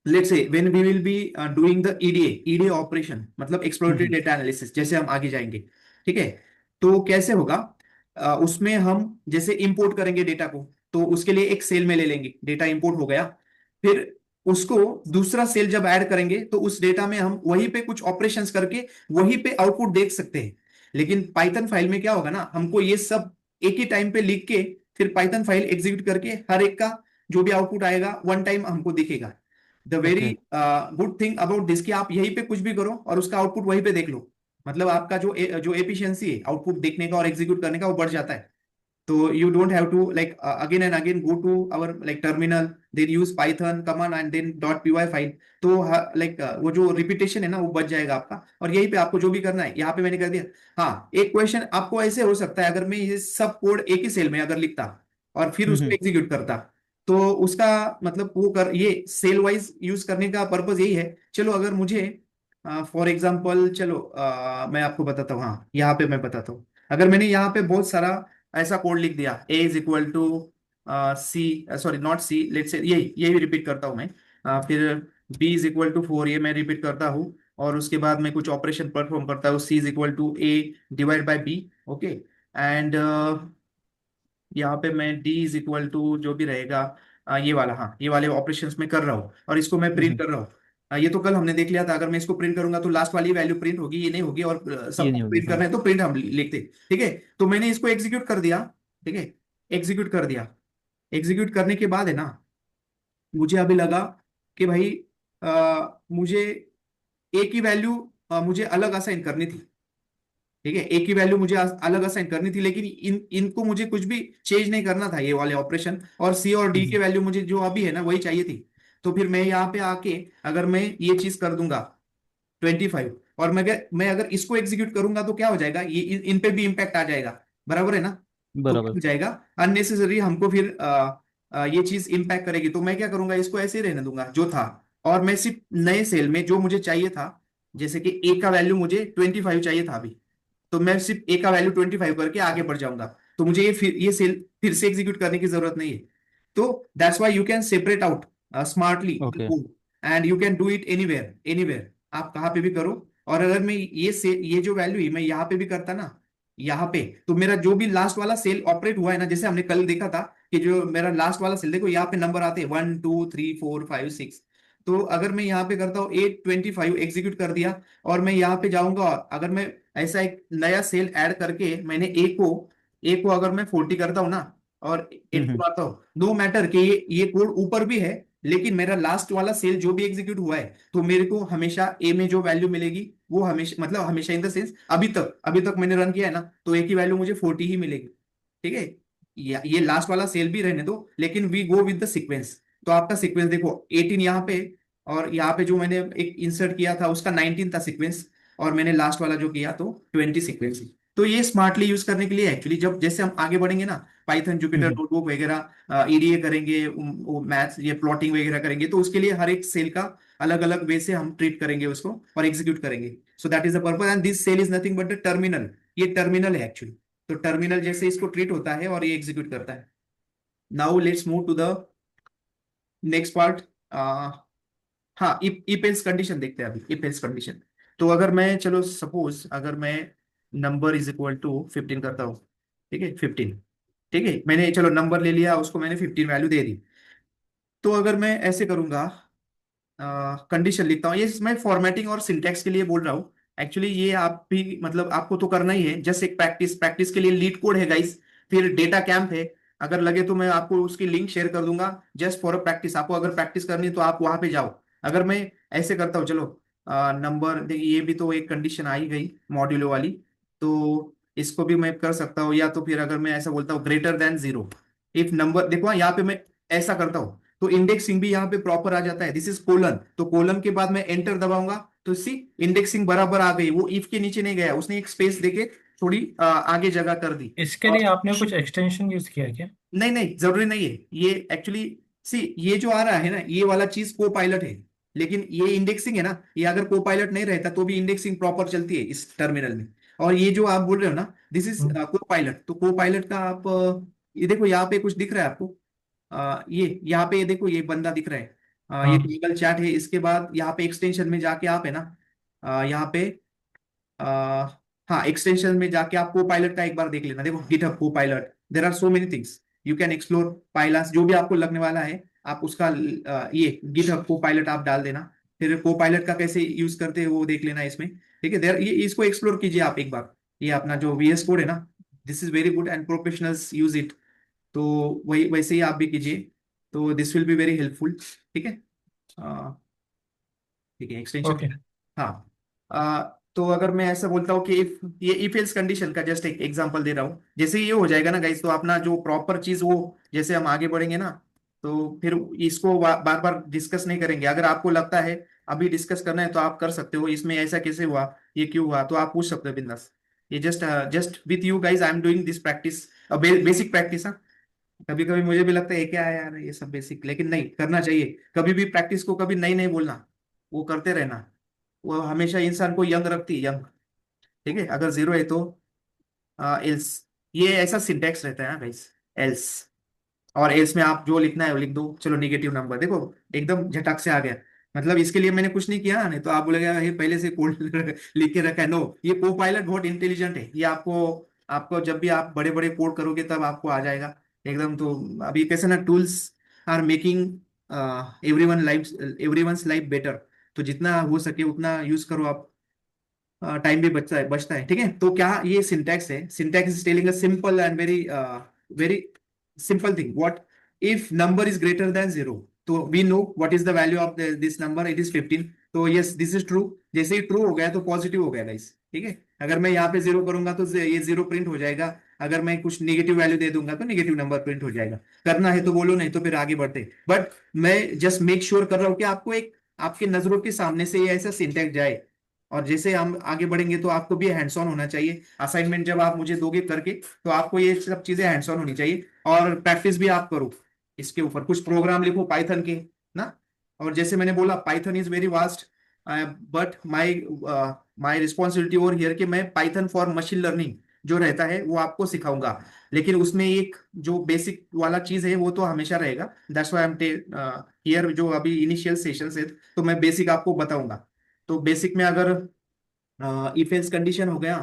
let's say when we will be doing the EDA operation, मतलब exploratory Mm-hmm. data analysis, जैसे हम आगे जाएंगे, ठीक है। तो कैसे होगा, उसमें हम जैसे इंपोर्ट करेंगे डेटा को, तो उसके लिए एक सेल में ले लेंगे, डेटा इंपोर्ट हो गया, फिर उसको दूसरा सेल जब ऐड करेंगे तो उस डेटा में हम वहीं पे कुछ ऑपरेशंस करके वहीं पे आउटपुट देख सकते हैं। लेकिन पाइथन फाइल में क्या होगा ना, हमको ये सब एक ही टाइम पे लिख के फिर पाइथन फाइल एग्जीक्यूट करके हर एक का जो भी आउटपुट आएगा वन टाइम हमको दिखेगा। The very Okay. Good thing about this कि आप यहीं पे कुछ भी करो और उसका आउटपुट वहीं पे देख लो, मतलब आपका जो जो एफिशिएंसी है आउटपुट देखने का और एग्जीक्यूट करने का, वो बढ़ जाता है। तो you don't have to like again and again go to our like terminal, then use Python command and then .py file. तो like वो जो रिपीटेशन है ना वो बच जाएगा आपका, और यहीं पे आपको जो भी करना है यहाँ पे मैंने कर दिया। हाँ, एक क्वेश्चन आपको ऐसे हो सकता है, अगर मैं ये सब कोड एक ही सेल में अगर लिखता और फिर उसको हम्म एग्जीक्यूट करता, तो उसका मतलब वो कर ये सेल वाइज यूज करने का पर्पज यही है। चलो अगर मुझे फॉर एग्जाम्पल, चलो मैं आपको बताता हूँ, हाँ यहाँ पे मैं बताता हूँ। अगर मैंने यहाँ पे बहुत सारा ऐसा कोड लिख दिया, a is equal to c, sorry not c, let's say ये भी रिपीट करता हूँ मैं। फिर b इज इक्वल टू 4, ये मैं रिपीट करता हूँ, और उसके बाद मैं कुछ ऑपरेशन परफॉर्म करता हूँ, c is equal to a divide by b। Okay, and यहाँ पे मैं d इज इक्वल टू जो भी रहेगा ये वाला, हाँ ये वाले ऑपरेशंस में कर रहा हूँ, और इसको मैं प्रिंट हम्म। कर रहा हूँ। ये तो कल हमने देख लिया था, अगर मैं इसको प्रिंट करूंगा तो लास्ट वाली वैल्यू प्रिंट होगी, ये नहीं होगी, और ये सबको नहीं होगी, प्रिंट हाँ। करना है तो प्रिंट हम लिखते। ठीक है, तो मैंने इसको एग्जीक्यूट कर दिया। ठीक है, एग्जीक्यूट कर दिया। एग्जीक्यूट करने के बाद है ना, मुझे अभी लगा कि भाई मुझे ए की वैल्यू मुझे अलग असाइन करनी थी। ठीक है, ए की वैल्यू मुझे अलग असाइन करनी थी, लेकिन इनको मुझे कुछ भी चेंज नहीं करना था, ये वाले ऑपरेशन, और सी और डी हम्म के वैल्यू मुझे जो अभी है ना वही चाहिए थी। तो फिर मैं यहाँ पे आके अगर मैं ये चीज कर दूंगा 25, और मैं अगर इसको एग्जीक्यूट करूंगा तो क्या हो जाएगा, ये इन पे भी इम्पैक्ट आ जाएगा, बराबर है ना। तो क्या बराबर। हो जाएगा, अननेसेसरी हमको फिर ये चीज इम्पैक्ट करेगी, तो मैं क्या करूंगा, इसको ऐसे ही रहने दूंगा जो था, और मैं सिर्फ नए सेल में जो मुझे चाहिए था, जैसे कि ए का वैल्यू मुझे 25 चाहिए था अभी, तो मैं सिर्फ ए का वैल्यू 25 करके आगे बढ़ जाऊंगा, तो मुझे ये सेल फिर से एग्जीक्यूट करने की जरूरत नहीं है। तो that's why you can separate out smartly okay. And you can do it anywhere anywhere, आप कहाँ पे भी करो। और अगर मैं ये जो वैल्यू है मैं यहाँ पे भी करता ना, यहाँ पे, तो मेरा जो भी लास्ट वाला सेल ऑपरेट हुआ है ना, जैसे हमने कल देखा था कि जो मेरा लास्ट वाला सेल, देखो यहाँ पे नंबर आते हैं 1 2 3 4 5 6। तो अगर मैं यहाँ पे करता हूँ 825 एग्जीक्यूट कर दिया, और मैं यहाँ पे जाऊंगा, अगर मैं ऐसा एक नया सेल ऐड करके मैंने ए को अगर मैं 40 करता हूँ ना, और एंटर हम्म। मारता हूँ, नो मैटर कि ये कोड ऊपर भी है, लेकिन मेरा लास्ट वाला सेल जो भी एग्जीक्यूट हुआ है, तो मेरे को हमेशा ए में जो वैल्यू मिलेगी वो हमेशा, मतलब हमेशा इन द सेंस अभी तक मैंने रन किया है ना, तो ए की वैल्यू मुझे 40 ही मिलेगी। ठीक है, ये लास्ट वाला सेल भी रहने दो, लेकिन we go with the sequence. तो आपका सीक्वेंस देखो 18 यहाँ पे, और यहाँ पे जो मैंने एक इंसर्ट किया था उसका 19 था सीक्वेंस, और मैंने लास्ट वाला जो किया तो 20 सीक्वेंस। तो ये स्मार्टली यूज करने के लिए एक्चुअली, जब जैसे हम आगे बढ़ेंगे ना, पाइथन जुपिटर हम्म। नोटबुक वगैरह ईडीए करेंगे, वो मैथ्स ये प्लॉटिंग वगैरह करेंगे, तो उसके लिए हर एक सेल का अलग अलग वे से हम ट्रीट करेंगे उसको और एग्जीक्यूट करेंगे। So that is the purpose, and this cell is nothing but the terminal. ये टर्मिनल है एक्चुअली, तो टर्मिनल जैसे इसको ट्रीट होता है और ये एग्जीक्यूट करता है। Now let's move to the next part. हाँ, इफ एल्स कंडीशन देखते हैं अभी, इफ एल्स कंडीशन। तो अगर मैं, चलो सपोज अगर मैं नंबर इज इक्वल टू 15 करता हूँ। ठीक है, 15। ठीक है, मैंने चलो नंबर ले लिया, उसको मैंने 15 वैल्यू दे दी। तो अगर मैं ऐसे करूंगा, कंडीशन लिखता हूँ, ये मैं फॉर्मेटिंग और सिंटैक्स के लिए बोल रहा हूँ। एक्चुअली ये आप भी मतलब आपको तो करना ही है, जस्ट एक प्रैक्टिस प्रैक्टिस के लिए लीड कोड है गाइस, फिर डेटा कैंप है। अगर लगे तो मैं आपको उसकी लिंक शेयर कर दूंगा, जस्ट फॉर अ प्रैक्टिस, आपको अगर प्रैक्टिस करनी है तो आप वहां पे जाओ। अगर मैं ऐसे करता हूँ, चलो नंबर देखिए, ये भी तो एक कंडीशन आई गई मॉड्यूलो वाली, तो इसको भी मैं कर सकता हूँ, या तो फिर अगर मैं ऐसा बोलता हूँ ग्रेटर देन 0, इफ नंबर, देखो यहाँ पे मैं ऐसा करता हूँ, तो इंडेक्सिंग भी यहाँ पे प्रॉपर आ जाता है, दिस इज कोलन, तो कोलन के बाद मैं एंटर दबाऊंगा, तो सी इंडेक्सिंग बराबर आ गई, वो इफ के नीचे नहीं गया, उसने एक स्पेस देके थोड़ी आगे जगह कर दी। इसके और लिए आपने कुछ एक्सटेंशन यूज किया क्या? नहीं नहीं, जरूरी नहीं है ये एक्चुअली। सी ये जो आ रहा है ना, ये वाला चीज को पायलट है, लेकिन ये इंडेक्सिंग है ना, ये अगर को पायलट नहीं रहता तो भी इंडेक्सिंग प्रॉपर चलती है इस टर्मिनल में। और ये जो आप बोल रहे हो ना, दिस इज हम्म, को पायलट, तो को पायलट का आप ये देखो यहाँ पे कुछ दिख रहा है आपको, ये यहाँ पे ये देखो ये बंदा दिख रहा है, ये हाँ गूगल चैट है, इसके बाद यहाँ पे एक्सटेंशन में जाके आप है ना, यहाँ पे आ, हाँ एक्सटेंशन में जाके आप को पायलट का एक बार देख लेना, देखो GitHub copilot, there are so many things you can explore, पाइलास जो भी आपको लगने वाला है, आप उसका ये गिटहब को पायलट आप डाल देना, फिर को पायलट का कैसे यूज करते हैं वो देख लेना इसमें। ठीक है, देर ये इसको एक्सप्लोर कीजिए आप एक बार, ये अपना जो वीएस कोड है ना, this is very good and professionals use it, तो वही वैसे ही आप भी कीजिए, तो this will be very helpful. ठीक है, ठीक है एक्सटेंशन। ओके। हाँ, तो अगर मैं ऐसा बोलता हूँ कि इफ ये इफ एल्स कंडीशन का जस्ट एक एग्जांपल दे रहा हूँ, जैसे ये हो जाएगा ना गाइस, तो अपना जो प्रॉपर चीज वो जैसे हम आगे बढ़ेंगे ना, तो फिर इसको बार बार डिस्कस नहीं करेंगे। अगर आपको लगता है अभी डिस्कस करना है तो आप कर सकते हो, इसमें ऐसा कैसे हुआ, ये क्यों हुआ, तो आप पूछ सकते हो बिंदास। ये just just with you guys I am doing this practice, basic practice. हाँ, कभी कभी मुझे भी लगता है क्या है यार ये सब बेसिक, लेकिन नहीं करना चाहिए। कभी भी प्रैक्टिस को कभी नहीं नहीं बोलना, वो करते रहना। वो हमेशा इंसान को यंग रखती है, यंग। ठीक है, अगर जीरो है तो एल्स, ये ऐसा सिंटेक्स रहता है ना गाइस, एल्स। और एल्स में आप जो लिखना है वो लिख दो। चलो नेगेटिव नंबर देखो, एकदम झटक से आ गया। मतलब इसके लिए मैंने कुछ नहीं किया, नहीं तो आप बोलेगा ये पहले से कोड लिख के रखा है। नो, ये को पायलट बहुत इंटेलिजेंट है, ये आपको आपको जब भी आप बड़े बड़े कोड करोगे तब आपको आ जाएगा एकदम। तो अभी कैसे ना, tools are making everyone's life better. तो जितना हो सके उतना यूज करो आप, टाइम भी बचता है। ठीक है, तो क्या ये सिंटैक्स है, syntax is telling a simple and very very simple thing. What if number is greater than zero, तो we know what is the value of this number, it is 15। तो यस दिस इज ट्रू। जैसे ही true हो गया तो positive हो गया guys. ठीक है, अगर मैं यहाँ पे जीरो करूंगा तो ये जीरो प्रिंट हो जाएगा। अगर मैं कुछ नेगेटिव वैल्यू दे दूंगा तो नेगेटिव नंबर प्रिंट हो जाएगा। करना है तो बोलो, नहीं तो फिर आगे बढ़ते। बट मैं जस्ट मेक श्योर कर रहा हूँ कि आपको एक आपकी नजरों के सामने से ये ऐसा सिंटैक्स जाए। और जैसे हम आगे बढ़ेंगे तो आपको भी हैंड्स ऑन होना चाहिए। असाइनमेंट जब आप मुझे दोगे करके, तो आपको ये सब चीजें हैंड्स ऑन होनी चाहिए। और प्रैक्टिस भी आप करो इसके ऊपर, कुछ प्रोग्राम लिखो पाइथन के ना। और जैसे मैंने बोला Python is very vast, but my my responsibility over here कि मैं पाइथन फॉर मशीन लर्निंग जो रहता है वो आपको सिखाऊंगा। लेकिन उसमें एक जो बेसिक वाला चीज है वो तो हमेशा रहेगा। That's why I am here, जो अभी इनिशियल सेशन है तो मैं बेसिक आपको बताऊंगा। तो बेसिक में अगर इफ एल्स कंडीशन हो गया,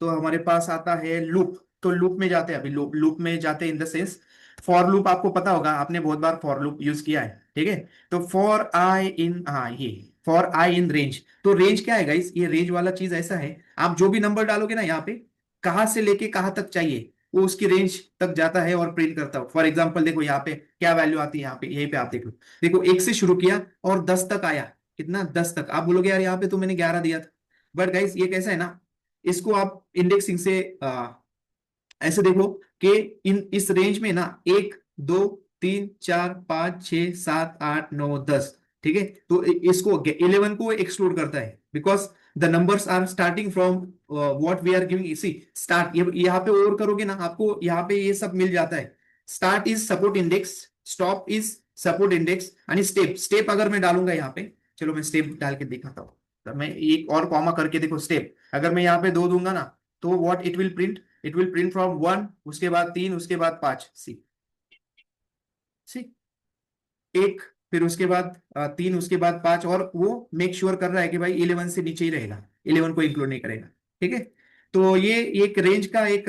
तो हमारे पास आता है लूप। तो लूप में जाते हैं, अभी लूप लूप में जाते हैं इन द सेंस फॉर लूप। आपको पता होगा, आपने बहुत बार फॉर लूप यूज किया है। ठीक है, तो फॉर आई इन, हाँ ये फॉर आई इन रेंज। तो रेंज क्या है गाइस, ये रेंज वाला चीज ऐसा है, आप जो भी नंबर डालोगे ना यहाँ पे, कहाँ से लेके कहाँ तक चाहिए वो उसकी रेंज तक जाता है और प्रिंट करता हो। फॉर एग्जाम्पल देखो यहाँ पे क्या वैल्यू आती है, यहाँ पे यहीं पे आप देखो। देखो एक से शुरू किया और 10 तक आया। कितना, 10 तक। आप बोलोगे यार यहाँ पे तो मैंने 11 दिया था। बट गाइस ये कैसा है ना, इसको आप इंडेक्सिंग से ऐसे देखो कि इन इस रेंज में ना 1 2 3 4 5 6 7 8 9 10। ठीक है, तो इसको 11 को एक्सक्लूड करता है, because the numbers are starting from what we are giving. इसी स्टार्ट यहाँ पे और करोगे ना, आपको यहाँ पे ये सब मिल जाता है। Start is support index, stop is support index, and step. Step अगर मैं डालूंगा यहाँ पे, चलो मैं स्टेप डाल के दिखाता हूँ। तो मैं एक और कॉमा करके देखो स्टेप, अगर मैं यहाँ पे 2 दूंगा ना, तो what it will print, it will print from 1, उसके बाद 3, उसके बाद 5। सी सी एक, फिर उसके बाद 3, उसके बाद 5। और वो मेक श्योर कर रहा है कि भाई 11 से नीचे ही रहेगा, 11 को इंक्लूड नहीं करेगा। ठीक है, तो ये एक रेंज का एक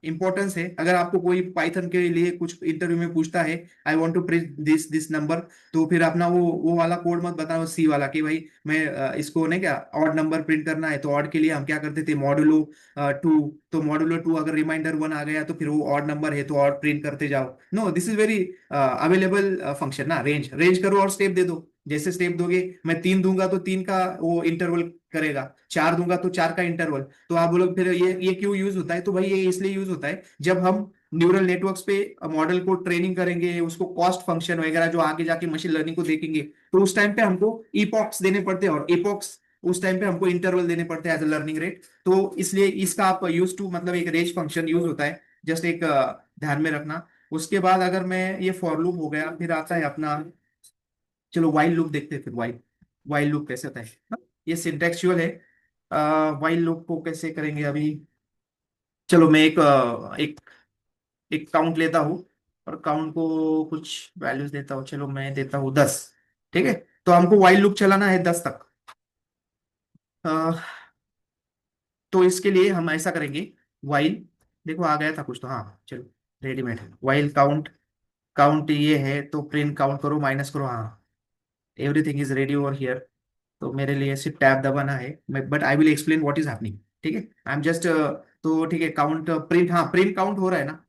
इंपॉर्टेंस है। अगर आपको कोई पाइथन के लिए कुछ इंटरव्यू में पूछता है, I want to print this this number, तो फिर अपना वो वाला कोड मत बताओ, सी वाला, कि भाई मैं इसको नहीं क्या ऑड नंबर प्रिंट करना है। तो ऑड के लिए हम क्या करते थे, मॉडुलो 2। तो मॉडुलो 2 अगर रिमाइंडर 1 आ गया तो फिर वो ऑड नंबर है तो ऑड प्रिंट करते जाओ। No, this is very available function ना। रेंज रेंज करो और स्टेप दे दो। जैसे स्टेप दोगे, मैं 3 दूंगा तो 3 का वो इंटरवल करेगा, 4 दूंगा तो 4 का इंटरवल। तो आप बोलो फिर ये क्यों यूज होता है, तो भाई ये इसलिए यूज होता है जब हम न्यूरल नेटवर्क्स पे मॉडल को ट्रेनिंग करेंगे, उसको कॉस्ट फंक्शन वगैरह जो आगे जाके मशीन लर्निंग को देखेंगे, तो उस टाइम पे हमको इपॉक्स देने पड़ते हैं। और इपॉक्स उस टाइम पे हमको इंटरवल देने पड़ते हैं एज अ लर्निंग रेट। तो इसलिए इसका आप यूज टू मतलब एक रेंज फंक्शन यूज होता है। जस्ट एक ध्यान में रखना। उसके बाद अगर मैं ये फॉर लूप हो गया, फिर आता है अपना, चलो वाइल लूप देखते हैं। फिर वाइल लूप कैसे होता है ना? ये सिंटेक्चुअल है। वाइल लूप को कैसे करेंगे अभी, चलो मैं एक एक काउंट लेता हूँ और काउंट को कुछ वैल्यूज देता हूँ। चलो मैं देता हूँ 10। ठीक है, तो हमको वाइल लूप चलाना है 10 तक। अ, तो इसके लिए हम ऐसा करेंगे, वाइल, देखो आ गया था कुछ तो, हाँ चलो रेडीमेड है। वाइल काउंट, काउंट ये है तो प्रिंट काउंट करो, माइनस करो। हाँ, everything is ready over here. तो मेरे लिए सिर्फ टैब दबाना है, but I will explain what is happening. ठीक है, आई एम जस्ट, तो ठीक है काउंट प्रिंट, हाँ प्रिंट काउंट हो रहा है ना।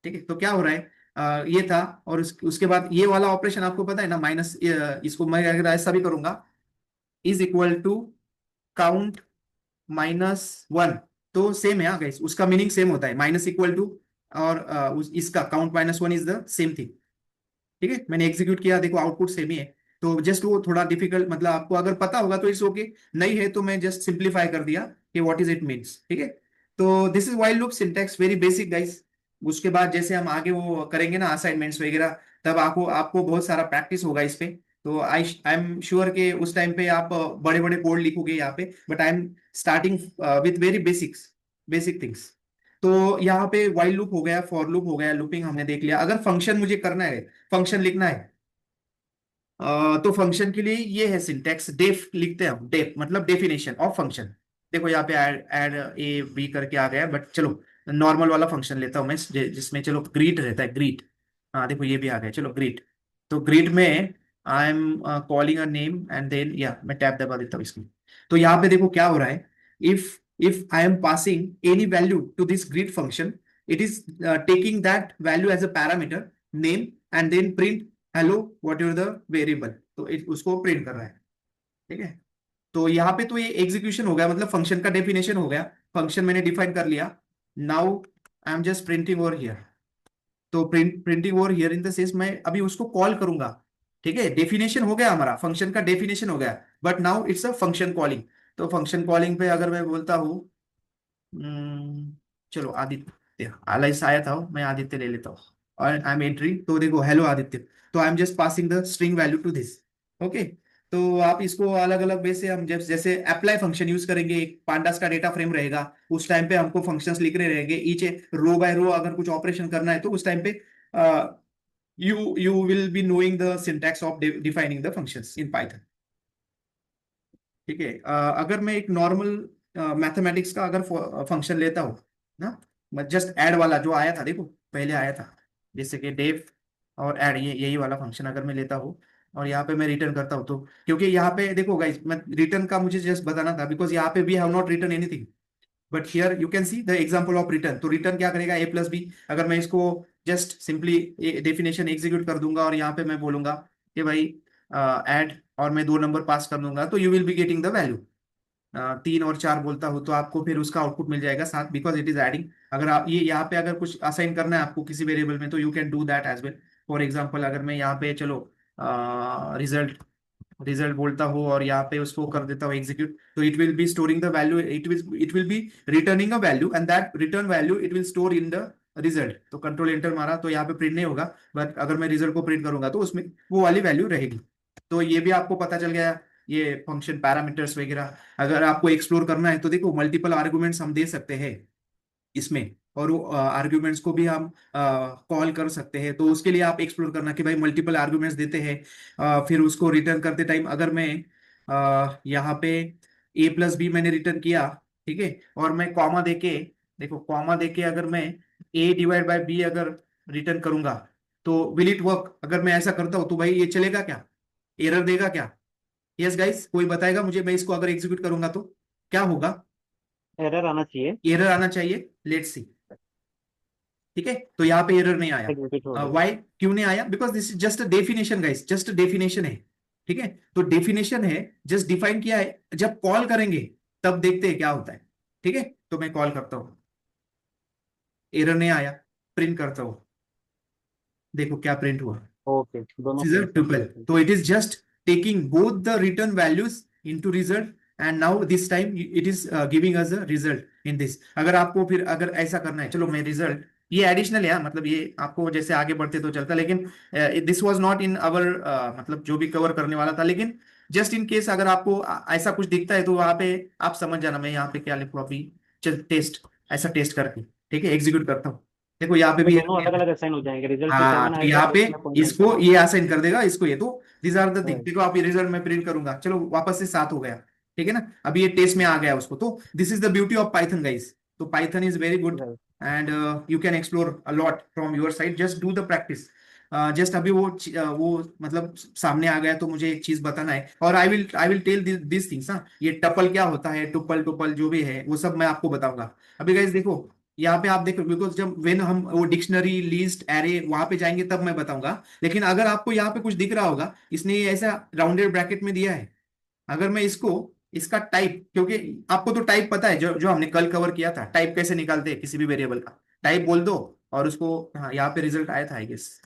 ठीक है, तो क्या हो रहा है, ये था। और उसके बाद ये वाला ऑपरेशन आपको पता है ना, माइनस, इसको मैं अगर ऐसा भी करूंगा, इज इक्वल टू काउंट -1 तो सेम है गाइस, उसका मीनिंग सेम होता है, माइनस इक्वल टू, और इसका count -1 is the same thing. ठीक है, मैंने एग्जीक्यूट किया, देखो आउटपुट सेम ही है। तो जस्ट वो थोड़ा डिफिकल्ट, मतलब आपको अगर पता होगा तो इट्स ओके, नहीं है तो मैं जस्ट सिंप्लीफाई कर दिया कि व्हाट इज इट मीन्स। ठीक है, तो this is while loop syntax, very basic guys. उसके बाद जैसे हम आगे वो करेंगे ना असाइनमेंट्स वगैरह, तब आपको आपको बहुत सारा प्रैक्टिस होगा इस पे। तो आई एम श्योर कि उस टाइम पे आप बड़े बड़े कोड लिखोगे यहाँ पे, but I am starting with very basics, basic things. तो यहाँ पे व्हाइल लूप हो गया, फॉर लूप हो गया, लूपिंग हमने देख लिया। अगर फंक्शन मुझे करना है, फंक्शन लिखना है, तो फंक्शन के लिए ये है सिंटेक्स, डेफ लिखते हैं हम, डेफ मतलब डेफिनेशन ऑफ फंक्शन। देखो यहाँ पे ऐड ऐड ए बी करके आ गया, बट चलो नॉर्मल वाला फंक्शन लेता हूँ मैं, जिसमें चलो ग्रीट रहता है, ग्रीट। हाँ देखो ये भी आ गया, चलो ग्रीट। तो ग्रीट में I am calling a name and then या मैं टैब दबा देता हूँ इसमें। तो यहाँ पे देखो क्या हो रहा है, if I am passing any value to this greet function, it is taking that value as a parameter name, and then print hello what is the variable, तो उसको प्रिंट कर रहा है। ठीक है, तो यहाँ पे तो ये एग्जीक्यूशन हो गया, मतलब फंक्शन का डेफिनेशन हो गया, फंक्शन मैंने डिफाइन कर लिया। Now I am just printing over here. तो printing over here in the sense मैं अभी उसको कॉल करूंगा। ठीक है, डेफिनेशन हो गया, हमारा फंक्शन का डेफिनेशन हो गया, but now it's a function calling. तो फंक्शन कॉलिंग पे अगर मैं बोलता हूँ, चलो आदित्य, आलाइस आया था, मैं आदित्य ले लेता हूँ, और आई एम एंट्रिंग, तो देखो हेलो आदित्य। तो I am just passing the string value to this. Okay, तो आप इसको अलग अलग वे से हम जब जैसे अप्लाई फंक्शन यूज करेंगे, एक पांडास का डेटा फ्रेम रहेगा, उस टाइम पे हमको फंक्शंस लिख रहे रहेंगे, ईच रो बाय रो अगर कुछ ऑपरेशन करना है तो उस टाइम पे you will be knowing the syntax of defining the functions in Python. ठीक है, अगर मैं एक नॉर्मल मैथमेटिक्स का अगर फंक्शन लेता हूँ ना, मैं जस्ट ऐड वाला जो आया था, देखो पहले आया था, जैसे कि डेफ और ऐड, ये यही वाला फंक्शन अगर मैं लेता हूँ और यहाँ पे मैं रिटर्न करता हूँ, तो क्योंकि यहाँ पे देखो गाइस, मैं रिटर्न का मुझे जस्ट बताना था, बिकॉज यहाँ पे we have not return anything, but here you can see the example of return. तो रिटर्न क्या करेगा, ए प्लस बी। अगर मैं इसको जस्ट सिंपली डेफिनेशन एग्जीक्यूट कर दूंगा और यहाँ पे मैं बोलूंगा कि भाई ऐड, और मैं 2 नंबर पास कर दूंगा, तो you will be getting the value. 3 और 4 बोलता हूँ तो आपको फिर उसका आउटपुट मिल जाएगा 7, बिकॉज इट इज एडिंग। अगर आप ये यहाँ पे अगर कुछ असाइन करना है आपको किसी वेरिएबल में, तो you can do that as well. For example अगर मैं यहाँ पे चलो रिजल्ट रिजल्ट बोलता हूँ और यहाँ पे उसको कर देता हूँ एग्जीक्यूट, तो it will B storing the value, it will B returning a value, and that return value it will store in the result. तो कंट्रोल एंटर मारा तो यहाँ पे प्रिंट नहीं होगा, बट अगर मैं रिजल्ट को प्रिंट करूंगा तो उसमें वो वाली वैल्यू रहेगी। तो ये भी आपको पता चल गया, ये फंक्शन पैरामीटर्स वगैरह। अगर आपको एक्सप्लोर करना है तो देखो मल्टीपल आर्गुमेंट्स हम दे सकते हैं इसमें, और वो आर्ग्यूमेंट्स को भी हम कॉल कर सकते हैं। तो उसके लिए आप एक्सप्लोर करना कि भाई मल्टीपल आर्ग्यूमेंट्स देते हैं, फिर उसको रिटर्न करते टाइम अगर मैं यहाँ पे ए प्लस बी मैंने रिटर्न किया, ठीक है, और मैं कॉमा देके, देखो कॉमा देके अगर मैं ए डिवाइड बाय बी अगर रिटर्न करूंगा, तो विल इट वर्क? अगर मैं ऐसा करता हूं तो भाई ये चलेगा क्या, एरर देगा क्या? यस गाइस, कोई बताएगा मुझे, मैं इसको अगर एग्जीक्यूट करूंगा तो क्या होगा? एरर आना चाहिए, एरर आना चाहिए, लेट्स सी। ठीक है, तो यहाँ पे एरर नहीं एग्जीक्यूट हो आया, गया। वाई क्यों नहीं आया? Because this is just a definition guys, just definition है। ठीक है, तो डेफिनेशन है, जस्ट डिफाइन किया है, जब कॉल करेंगे तब देखते हैं क्या होता है। ठीक है, तो मैं कॉल करता हूं, एरर नहीं आया, प्रिंट करता हूं, देखो क्या प्रिंट हुआ, ओके, दोनों is a सही है, tuple. ठीक है। So it is just taking both the return values into result, and now this time it is giving us a result in this. अगर आपको फिर अगर ऐसा करना है, चलो मैं रिजल्ट, ये एडिशनल है, मतलब ये आपको जैसे आगे बढ़ते तो चलता, लेकिन दिस वाज नॉट इन अवर, मतलब जो भी कवर करने वाला था, लेकिन जस्ट इन केस अगर आपको ऐसा कुछ दिखता है तो वहां पे आप समझ जाना मैं यहाँ पे क्या लिखूँ अभी। चल टेस्ट, ऐसा टेस्ट करके, ठीक है, एग्जीक्यूट करता हूँ। देखो यहाँ पे तो भी दोनों अलग अलग असाइन हो जाएंगे, रिजल्ट पे हाँ, 7 तो आएगा, यहाँ पे टेस्ट में पॉइंट इसको आएगा। ये असाइन कर देगा, इसको ये, तो these are the thing. Right. देखो आप ये रिजल्ट में प्रिंट करूंगा, चलो वापस से 7 हो गया। ठीक है ना, अभी ये टेस्ट में आ गया उसको। तो this is the beauty of Python guys. तो Python is very good, right. And you can explore a lot from your side, just do the practice. Just अभी वो मतलब सामने आ गया तो मुझे एक चीज बताना है, और I will tell this things. हाँ, ये टपल क्या होता है, टुपल टुपल जो भी है वो सब मैं आपको बताऊंगा। अभी गाइस देखो यहाँ पे आप देखो, बिकॉज जब वेन हम वो डिक्शनरी लिस्ट एरे वहां पे जाएंगे तब मैं बताऊंगा। लेकिन अगर आपको यहाँ पे कुछ दिख रहा होगा, इसने ये ऐसा राउंडेड ब्रैकेट में दिया है, अगर मैं इसको इसका टाइप, क्योंकि आपको तो टाइप पता है, जो जो हमने कल कवर किया था, टाइप कैसे निकालते हैं किसी भी वेरिएबल का। टाइप बोल दो और उसको, हाँ यहाँ पे रिजल्ट आया था आई गेस।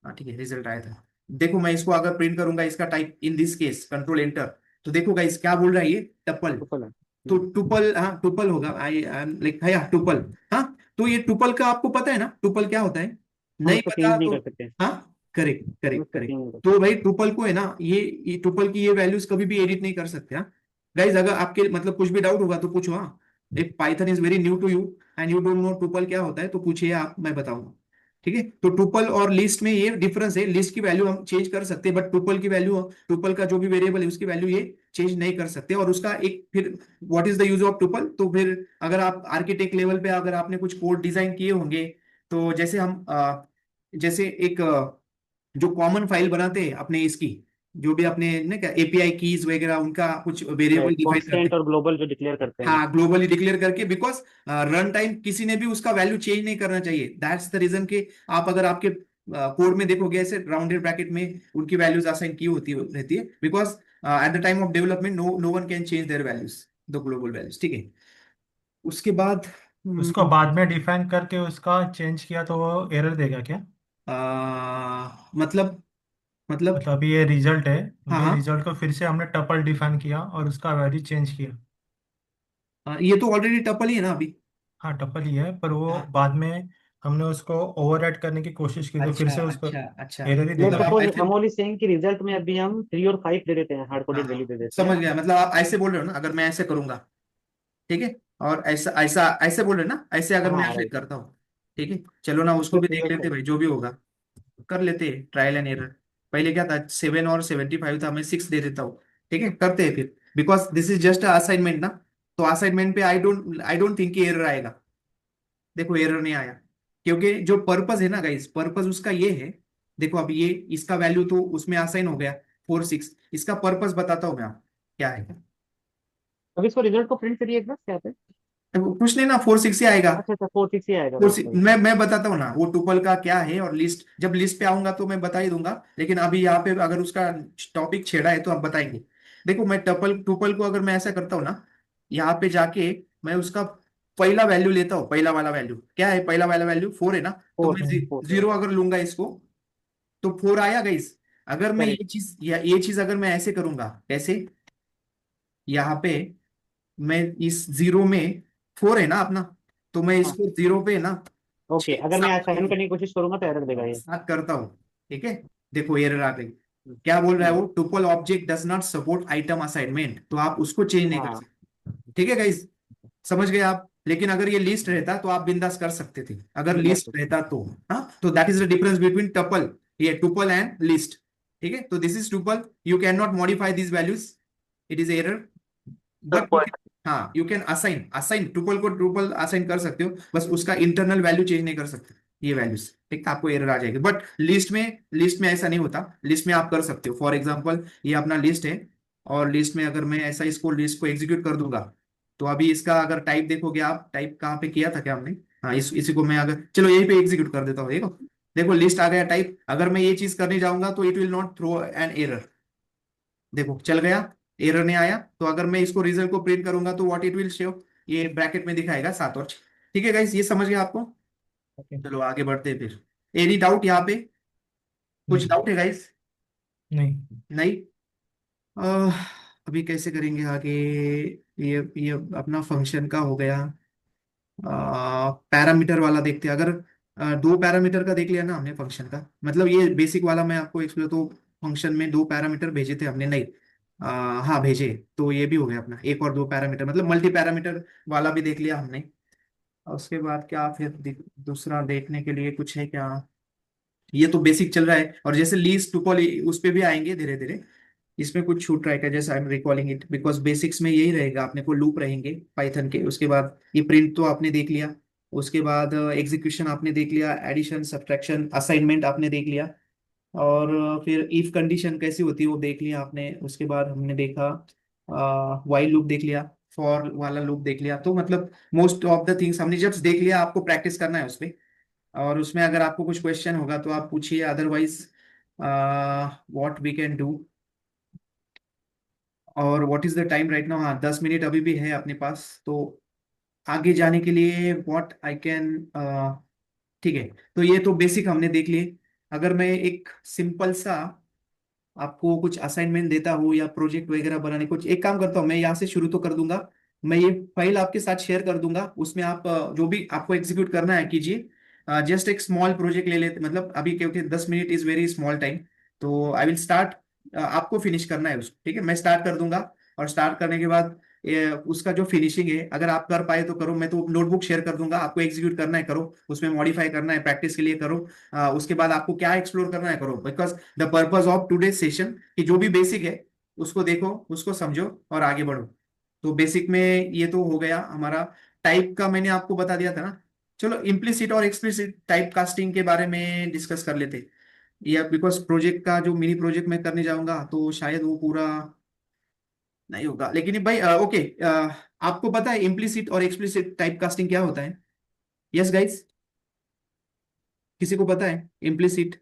हाँ ठीक है, रिजल्ट आया था। देखो मैं इसको अगर प्रिंट करूंगा, इसका type in this case control enter, तो देखो गाइस क्या बोल रहा है ये, टपल। ट्रिपल है। तो टुपल, हाँ टुपल होगा, आई एम लाइक है टुपल। हाँ, तो ये टुपल का आपको पता है ना, टुपल क्या होता है? हम नहीं उसको पता चेंज नहीं तो, कर सकते। हाँ करेक्ट हम करेक्ट उसको करेक्ट। चेंज नहीं कर तो सकते। भाई टुपल को है ना, ये टुपल की ये वैल्यूज कभी भी एडिट नहीं कर सकते। हाँ गाइज, अगर आपके मतलब कुछ भी डाउट होगा तो पूछो। हाँ, if Python is very new to you and you don't know tuple क्या होता है, तो पूछिए आप, मैं बताऊंगा। ठीक है, तो टुपल और लिस्ट में ये डिफरेंस है, लिस्ट की वैल्यू हम चेंज कर सकते हैं, बट टुपल की वैल्यू, टुपल का जो भी वेरिएबल है उसकी वैल्यू ये चेंज नहीं कर सकते। और उसका एक फिर what is the use of tuple, तो फिर अगर आप आर्किटेक्ट लेवल पे अगर आपने कुछ कोड डिजाइन किए होंगे, तो जैसे हम जैसे एक जो कॉमन फाइल बनाते हैं अपने इसकी, जो भी अपने ना क्या एपीआई कीज वगैरह, उनका कुछ वेरिएबल डिफाइन करते कांस्टेंट हैं। और ग्लोबल जो डिक्लेयर करते हैं। हाँ, ग्लोबली डिक्लेयर करके, बिकॉज रन टाइम किसी ने भी उसका वैल्यू चेंज नहीं करना चाहिए। दैट्स द रीजन कि आप अगर आपके कोड में देखोगे ऐसे राउंडेड ब्रैकेट में उनकी वैल्यूज असाइन की होती रहती है, because at the time of development no one can change their values, the global values. ठीक है, उसके बाद उसको बाद में डिफाइन करके उसका चेंज किया तो वो एरर देगा क्या? मतलब मतलब मतलब अभी ये रिजल्ट है, हाँ अभी हाँ, रिजल्ट को फिर से हमने टपल डिफाइन किया और उसका वैल्यू चेंज किया। ये तो ऑलरेडी टपल ही है ना अभी। हाँ टपल ही है, पर वो हाँ, बाद में हमने उसको ओवरराइड करने की कोशिश की तो फिर अच्छा से उसको अच्छा अच्छा, एरर ही लेट मतलब देगा। आप सपोज ऐसे, हम ओनली सेइंग कि रिजल्ट में अभी हम 3 और 5 दे देते हैं, हार्ड हाँ कोडेड वैल्यू हाँ दे देते हैं। समझ गया, मतलब आप ऐसे बोल रहे हो ना, अगर मैं ऐसे करूंगा, ठीक है, और ऐसा ऐसा ऐसे बोल रहे हो ना, ऐसे अगर मैं हाँ ऐसे राइट। करता हूँ, ठीक है, चलो ना उसको तो भी फिर देख लेते वैसे भाई, जो भी होगा कर लेते हैं, ट्रायल एंड एरर। पहले क्या था, 7 और 75 था, मैं 6 दे देता हूँ। ठीक है, करते हैं फिर, because this is just assignment ना, तो असाइनमेंट पे आई डोंट थिंक एरर आएगा। देखो एरर नहीं आया, क्योंकि जो पर्पस है ना गाइस, पर्पस उसका ये है। देखो अब ये इसका वैल्यू तो उसमें असाइन हो गया 4 6, इसका पर्पस बताता हूँ मैं आपको क्या है। अब इसको रिजल्ट को प्रिंट करिए एक बार क्या पे। अब कुछ नहीं ना, 4 6 ही आएगा। अच्छा अच्छा 4 6 ही आएगा, वो राइट राइट। मैं बताता हूँ ना वो टुपल का क्या है, और लिस्ट, जब लिस्ट पे आऊंगा तो मैं बता ही दूंगा, लेकिन अभी यहाँ पे अगर उसका टॉपिक छेड़ा है तो आप बताएंगे। देखो मैं टपल टुपल को अगर मैं ऐसा करता हूँ ना, यहाँ पे जाके मैं उसका पहला वैल्यू लेता हूँ, पहला वाला वैल्यू क्या है, पहला वाला वैल्यू 4 है ना, तो फोर मैं फोर। जीरो अगर लूंगा इसको, तो 4 आया गाइस। अगर मैं करेक्ट। ये चीज अगर मैं ऐसे करूंगा, कैसे, यहाँ पे मैं इस जीरो में 4 है ना अपना, तो मैं हाँ इसको जीरो पे ना ओके, छह अगर मैं सात असाइन करने की कोशिश करूंगा तो एरर देगा ये। सात करता हूँ। ठीक है, देखो एरर आ गई। क्या बोल रहा है वो, tuple object does not support item assignment, तो आप उसको चेंज नहीं कर हाँ सकते। ठीक है गाइस, समझ गए आप। लेकिन अगर ये लिस्ट रहता तो आप बिंदास कर सकते थे, अगर बिल्कुल। लिस्ट रहता तो। हाँ, तो that is the difference between tuple, ये टुपल एंड लिस्ट। ठीक है, तो this is tuple, you can not modify this values, it is error, but you can, हाँ यू कैन असाइन, टुपल को टुपल असाइन कर सकते हो, बस उसका इंटरनल वैल्यू चेंज नहीं कर सकते ये वैल्यूज। ठीक है, आपको एरर आ जाएगी, बट लिस्ट में ऐसा नहीं होता। लिस्ट में आप कर सकते हो, फॉर एग्जांपल ये अपना लिस्ट है, और लिस्ट में अगर मैं ऐसा इसको लिस्ट को एग्जीक्यूट कर दूंगा, तो अभी इसका अगर टाइप देखोगे आप, टाइप कहाँ पे किया था क्या हमने, हाँ इसी को मैं अगर, चलो यहीं पे एग्जीक्यूट कर देता हूँ, देखो देखो लिस्ट आ गया टाइप, अगर मैं ये चीज करने जाऊंगा तो it will not throw an error. देखो चल गया, एरर नहीं आया। तो अगर मैं इसको रिजल्ट को प्रिंट करूंगा तो व्हाट इट विल शो, ये ब्रैकेट में दिखाएगा 7 और 6। ठीक है गाइस, ये समझ गए आपको। ओके। चलो आगे बढ़ते हैं फिर। एनी डाउट यहाँ पे, कुछ नहीं। डाउट है गाइस? नहीं। नहीं। अह, अभी कैसे करेंगे आगे, ये अपना फंक्शन का हो गया। पैरामीटर वाला देखते हैं, अगर 2 पैरामीटर का देख लिया ना हमने फंक्शन का, मतलब ये बेसिक वाला मैं आपको एक्सप्लेन, तो फंक्शन में 2 पैरामीटर भेजे थे हमने, नहीं हाँ भेजे, तो ये भी हो गया अपना 1 और 2 पैरामीटर, मतलब मल्टी पैरामीटर वाला भी देख लिया हमने। और उसके बाद क्या फिर दूसरा देखने के लिए कुछ है क्या? ये तो बेसिक चल रहा है, और जैसे लीस्ट टुपल उस पे भी आएंगे धीरे धीरे। इसमें कुछ छूट रहा है क्या, जैसे I am recalling it, because basics में यही रहेगा, अपने को लूप रहेंगे पाइथन के। उसके बाद ये प्रिंट तो आपने देख लिया, उसके बाद एग्जीक्यूशन आपने देख लिया, एडिशन सब्ट्रैक्शन असाइनमेंट आपने देख लिया, और फिर इफ कंडीशन कैसी होती है वो देख लिया आपने। उसके बाद हमने देखा वाइल लूप देख लिया, फॉर वाला लूप देख लिया, तो मतलब मोस्ट ऑफ द थिंग्स हमने जब देख लिया, आपको प्रैक्टिस करना है उसपे। और उसमें अगर आपको कुछ क्वेश्चन होगा तो आप पूछिए, otherwise what we can do. और what is the time right now? हाँ, 10 मिनट अभी भी है अपने पास। तो आगे जाने के लिए व्हाट आई कैन, ठीक है। तो ये तो बेसिक हमने देख लिए। अगर मैं एक सिंपल सा आपको कुछ असाइनमेंट देता हूँ या प्रोजेक्ट वगैरह बनाने, कुछ एक काम करता हूँ, मैं यहाँ से शुरू तो कर दूंगा। मैं ये फाइल आपके साथ शेयर कर दूंगा, उसमें आप जो भी आपको एग्जीक्यूट करना है कीजिए। जस्ट एक स्मॉल प्रोजेक्ट ले लेते, मतलब अभी क्योंकि 10 minute is very small time. तो आई विल स्टार्ट, आपको फिनिश करना है उसको, ठीक है। मैं स्टार्ट कर दूंगा, और स्टार्ट करने के बाद उसका जो फिनिशिंग है, अगर आप कर पाए तो करो, मैं तो नोटबुक शेयर कर दूंगा, आपको एग्जीक्यूट करना है करो, उसमें मॉडिफाई करना है प्रैक्टिस के लिए करो। उसके बाद आपको क्या एक्सप्लोर करना है करो, because the purpose of today session कि जो भी बेसिक है उसको देखो, उसको समझो और आगे बढ़ो। तो बेसिक में ये तो हो गया हमारा। टाइप का मैंने आपको बता दिया था ना। चलो इम्प्लिसिट और एक्सप्लिसिट टाइप कास्टिंग के बारे में डिस्कस कर लेते। या बिकॉज प्रोजेक्ट का जो मिनी प्रोजेक्ट मैं करने जाऊंगा तो शायद वो पूरा नहीं होगा, लेकिन ये भाई ओके। आपको पता है इम्प्लिसिट और एक्सप्लिसिट टाइप कास्टिंग क्या होता है? यस गाइस, किसी को पता है इम्प्लिसिट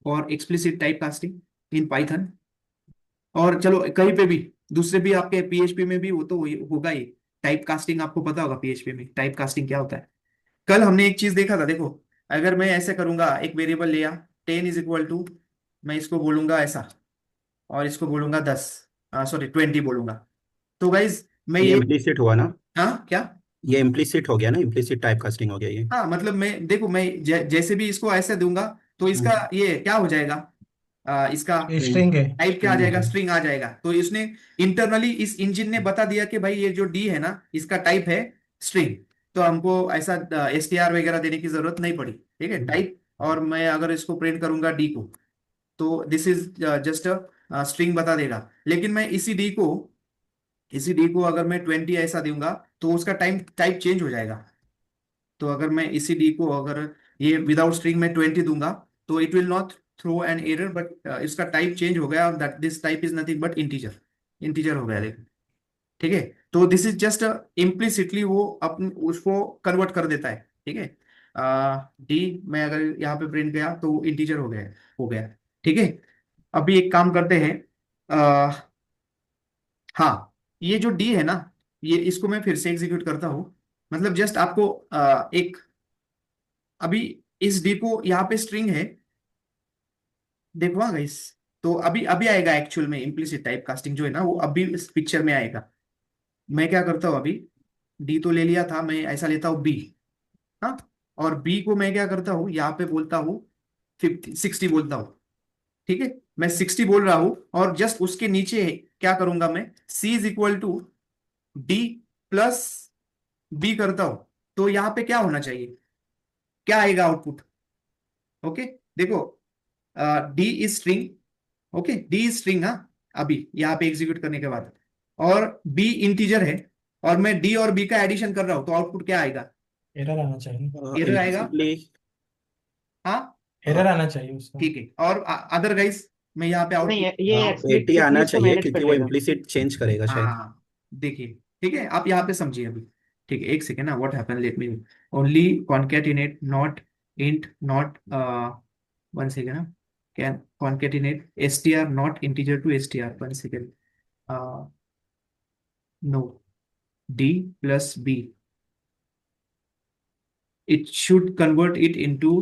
और explicit type casting in Python? और चलो कहीं पे भी, दूसरे भी आपके पीएचपी में भी वो तो होगा ही। टाइप कास्टिंग आपको पता होगा पीएचपी में टाइप कास्टिंग क्या होता है। कल हमने एक चीज देखा था, देखो। अगर मैं ऐसे करूंगा, एक वेरिएबल लिया 10 = मैं इसको बोलूंगा ऐसा, और इसको बोलूंगा 10, सॉरी 20 बोलूंगा। तो गाइज मैं ये ये, इम्प्लिसिट हुआ ना? हाँ क्या? ये इम्प्लिसिट हो गया ना, इम्प्लिसिट टाइप कास्टिंग हो गया ये। हाँ मतलब मैं देखो, मैं जैसे भी इसको ऐसे दूंगा तो इसका हम्म। ये क्या हो जाएगा? इसका स्ट्रिंग है। टाइप क्या आ स्ट्रिंग हो जाएगा? गया। स्ट्रिंग आ जाएगा। तो इसने इंटरनली इस इंजन ने बता दिया कि भाई ये जो डी है ना, इसका टाइप है स्ट्रिंग। तो हमको ऐसा एसटीआर वगैरह देने की जरूरत नहीं पड़ी, ठीक है, टाइप। और मैं अगर इसको प्रिंट करूंगा डी को, तो this is just a string बता देगा। लेकिन मैं इसी डी को अगर मैं 20 ऐसा दूंगा तो उसका टाइप चेंज हो जाएगा। तो अगर मैं इसी डी को, अगर ये विदाउट स्ट्रिंग में 20 दूंगा, तो it will not throw an error, but इसका टाइप चेंज हो गया, that this type is nothing but integer. Integer हो गया, देखो, ठीक है। तो दिस इज जस्ट इम्प्लिसिटली वो अपन उसको कन्वर्ट कर देता है, ठीक है। डी मैं अगर यहाँ पे प्रिंट किया तो इंटीजर हो गया, ठीक है। अभी एक काम करते हैं। हाँ, ये जो डी है ना, ये इसको मैं फिर से एग्जीक्यूट करता हूँ। मतलब जस्ट आपको एक, अभी इस डी को यहाँ पे स्ट्रिंग है, देखो हाँ गाइस। तो अभी अभी आएगा एक्चुअल में इम्प्लिसिट टाइप कास्टिंग जो है ना, वो अभी इस पिक्चर में आएगा। मैं क्या करता हूँ अभी, डी तो ले लिया था, मैं ऐसा लेता हूँ बी। हाँ, और बी को मैं क्या करता हूँ, यहाँ पे बोलता हूँ 60 बोलता हूँ, ठीक है। मैं 60 बोल रहा हूँ, और जस्ट उसके नीचे क्या करूंगा मैं, C = D प्लस बी करता हूँ। तो यहाँ पे क्या होना चाहिए, क्या आएगा आउटपुट? ओके, देखो, D is string, okay, D is string, हाँ। अभी यहाँ पे एग्जीक्यूट करने के बाद, और बी इंटीजर है, और मैं डी और बी का एडिशन कर रहा हूँ, तो आउटपुट क्या आएगा? एरर आना चाहिए। एरर आएगा, इम्प्लिसिटली हाँ। एरर आना चाहिए उसका। ठीक है, और अदरवाइज मैं यहाँ पे नहीं आउटपुट, ये 80 आना एक्सप्लिसिटली इसको चाहिए, मैनेज कर क्योंकि वो लेगा। इम्प्लिसिट चेंज करेगा शायद। हाँ देखिए, ठीक है, आप यहाँ पे समझिए अभी। ठीक है, एक सेकेंड ना, what happen, let me only concatenate not int not, 1 second ना, can concatenate str not integer to str, 1 second. No, d plus b, it should convert it into,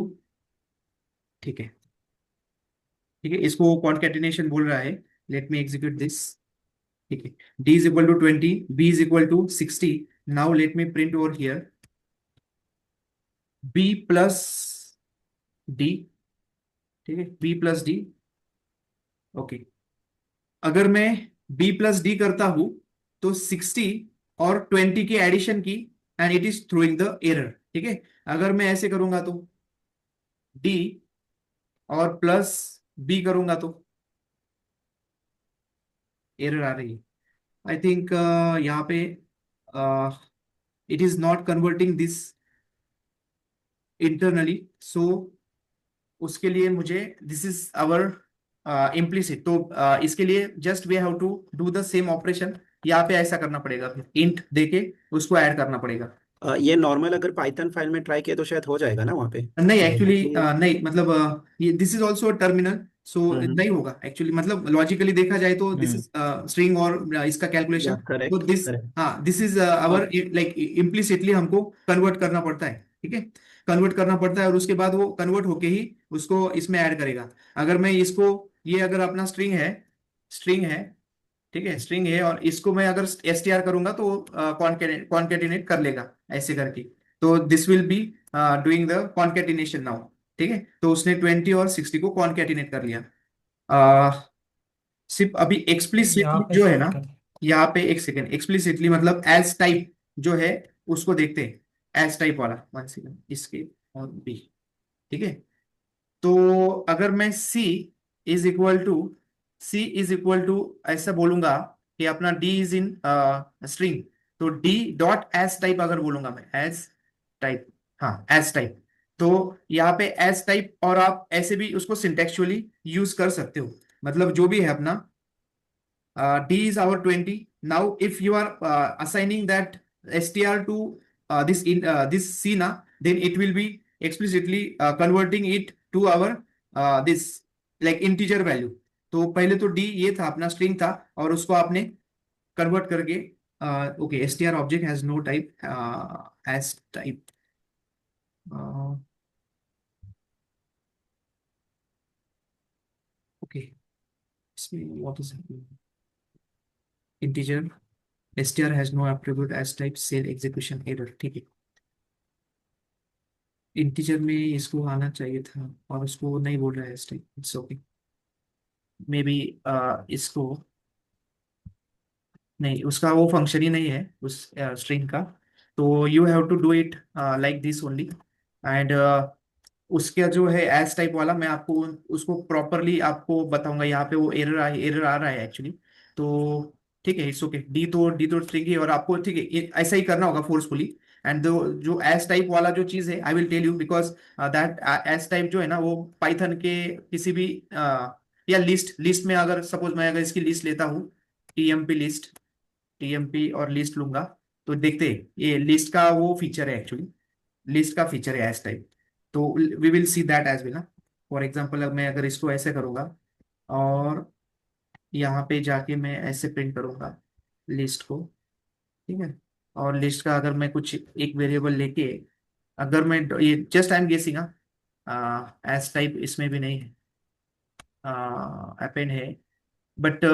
ठीक है, ठीक है, इसको कॉन्केटिनेशन बोल रहा है। लेट मी एग्जीक्यूट दिस, ठीक है। d = 20, b = 60। Now let me print over here b plus d, ठीक है, b प्लस d, ओके। अगर मैं b प्लस d करता हूं तो 60 और 20 की एडिशन की, and it is throwing the error, ठीक है। अगर मैं ऐसे करूंगा तो d और प्लस b करूंगा तो एरर आ रही है। आई थिंक यहाँ पे it is not converting this internally, so उसके लिए मुझे, दिस इज आवर इम्प्लिसिट। तो इसके लिए just we have to do the same operation. यहाँ पे ऐसा करना पड़ेगा, फिर इंट देके उसको ऐड करना पड़ेगा। ये नॉर्मल अगर पाइथन फाइल में ट्राई किया तो शायद हो जाएगा ना वहाँ पे। नहीं ये एक्चुअली, इम्प्ली- नहीं मतलब ये दिस इज ऑल्सो टर्मिनल, सो नहीं होगा एक्चुअली, मतलब लॉजिकली देखा जाए तो दिस इज स्ट्रिंग और इसका या कैलकुलेशन, तो करेक्ट दिस, करेक्ट। हाँ this is our like implicitly हमको कन्वर्ट करना पड़ता है, ठीक है, कन्वर्ट करना पड़ता है, और उसके बाद वो कन्वर्ट होके ही उसको इसमें ऐड करेगा। अगर मैं इसको, ये अगर अपना स्ट्रिंग है, ठीक है, स्ट्रिंग है, और इसको मैं अगर str करूंगा तो कॉन्केटिनेट कर लेगा ऐसे करके, तो this will be doing the concatenation now, ठीक है। तो उसने 20 और 60 को कॉन्केटिनेट कर लिया। सिर्फ अभी यहाँ एक्सप्लिसिटली पे जो है ना, कर यहाँ पे एक सेकेंड, एक्सप्लिसिटली मतलब एज टाइप जो है उसको देखते हैं, एज टाइप वाला, वन सेकेंड, इसके और बी, ठीक है। तो अगर मैं C इज इक्वल टू ऐसा बोलूंगा कि अपना D इज इन स्ट्रिंग, तो D डॉट एज टाइप अगर बोलूंगा मैं, एज टाइप, हाँ एज टाइप, तो यहाँ पे एज टाइप, और आप ऐसे भी उसको सिंटेक्चुअली यूज कर सकते हो, मतलब जो भी है अपना D is our 20. Now, if you are assigning that str to this C na, then it will be explicitly converting it to our this like integer value. तो पहले तो D ये था अपना स्ट्रिंग था, और उसको आपने कन्वर्ट करके, okay, str object has no type, as type, okay, इसमें what is integer str has no attribute as type cell execution error, ठीक है। इंटीजर में इसको आना चाहिए था, और उसको नहीं बोल रहा है इस type, it's okay, may be इसको नहीं, उसका वो फंक्शन ही नहीं है उस स्ट्रिंग का, तो you have to do it like this only, and उसका जो है एज टाइप वाला मैं आपको उसको प्रॉपरली आपको बताऊंगा, यहाँ पे वो एरर आ रहा है एक्चुअली, तो ठीक है, इट्स ओके, डी तो स्ट्रिंग ही, और आपको ठीक है ऐसा ही करना होगा फोर्सफुली। एंड जो एज टाइप वाला जो चीज है, I will tell you, because that as type जो है ना, वो पाइथन के किसी भी या लिस्ट में, अगर सपोज मैं अगर इसकी लिस्ट लेता हूँ, टीएमपी और लिस्ट लूंगा, तो देखते हैं ये लिस्ट का वो फीचर है एक्चुअली, लिस्ट का फीचर है एज टाइप, तो we will see that as well ना। फॉर एग्जांपल अब मैं अगर इसको ऐसे करूंगा, और यहाँ पे जाके मैं ऐसे प्रिंट करूंगा लिस्ट को, ठीक है, और लिस्ट का अगर मैं कुछ एक वेरिएबल लेके, अगर मैं ये just I am guessing, as type इसमें भी नहीं है, अपेंड है, but